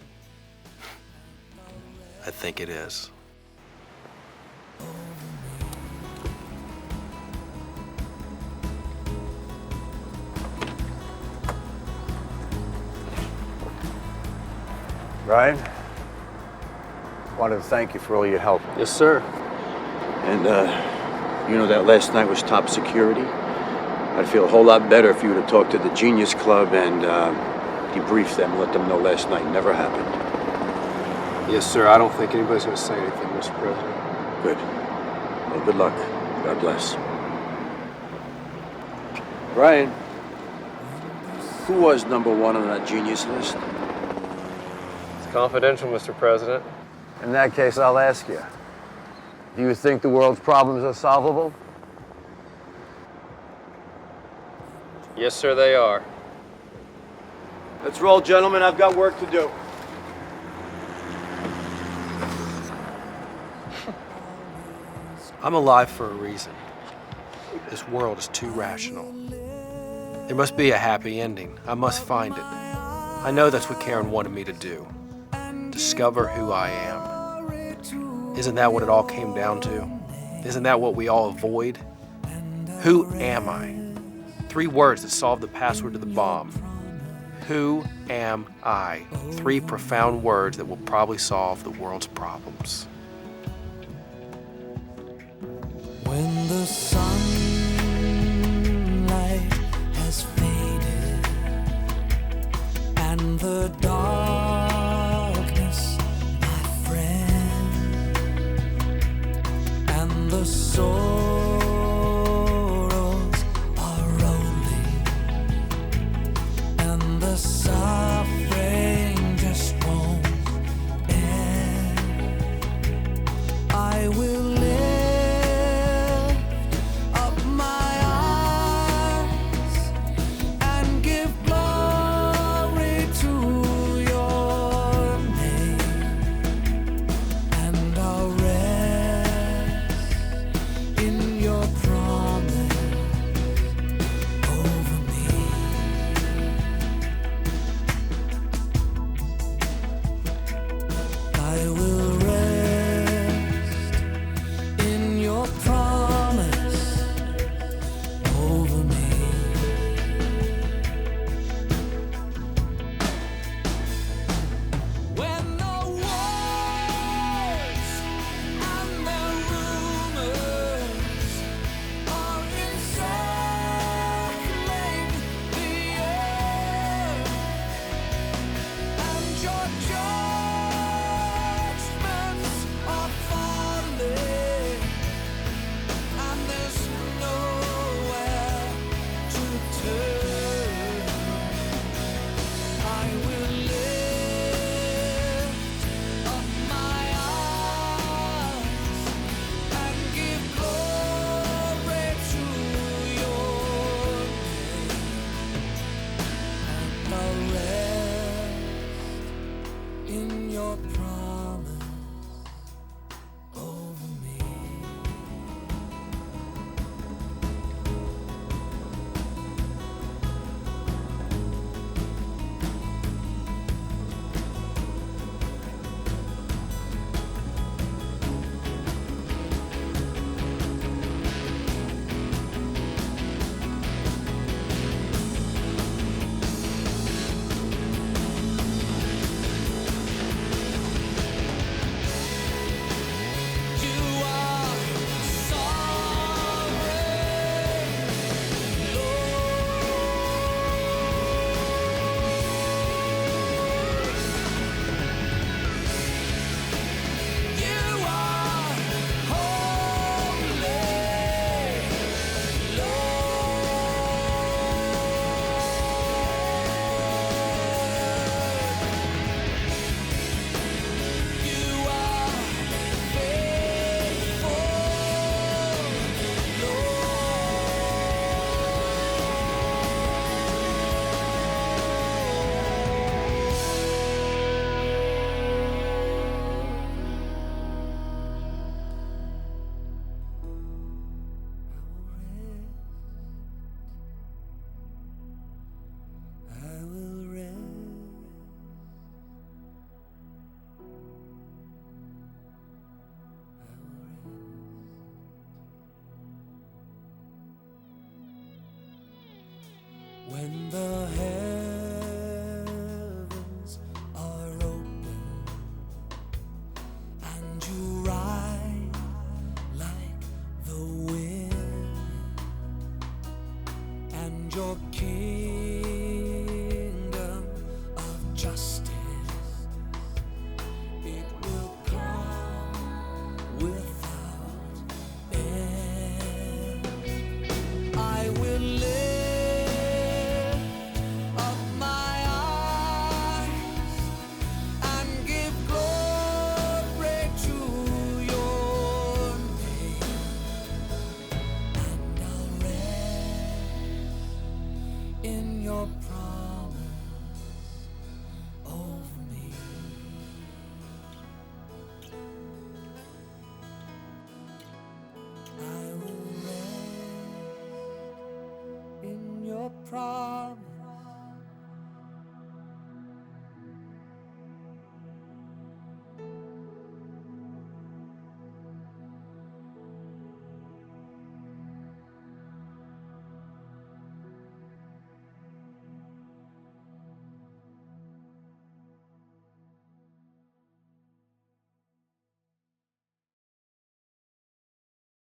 I think it is. Ryan, wanted to thank you for all your help. Yes, sir. And, you know, that last night was top security. I'd feel a whole lot better if you would have talked to the Genius Club and debriefed them, let them know last night never happened. Yes, sir. I don't think anybody's going to say anything, Mr. President. Good. Well, good luck. God bless. Ryan, who was number one on that Genius list? It's confidential, Mr. President. In that case, I'll ask you. Do you think the world's problems are solvable? Yes, sir, they are. Let's roll, gentlemen. I've got work to do. I'm alive for a reason. This world is too rational. There must be a happy ending. I must find it. I know that's what Karen wanted me to do. Discover who I am. Isn't that what it all came down to? Isn't that what we all avoid? Who am I? 3 words that solve the password to the bomb. Who am I? 3 profound words that will probably solve the world's problems. When the sunlight has faded and the darkness, my friend, the sorrows are rolling, and the suffering just won't end. I will lift up my eyes and give glory to your name, and I'll rest in your promise over me. I will rest in your promise over me. When the wars and the rumors are encircling the earth, and your judgments are falling, and there's nowhere to turn, I will lift up my eyes and give glory to your name, and I'll rest in your promise over me. You are sovereign, Lord. You are holy, Lord. You are faithful, I will rest. When the heavens are open and you ride like the wind, and your kingdom of justice, it will come without end. I will live up my eyes and give glory to your name, and I'll rest in your promise over me. I will rest in your promise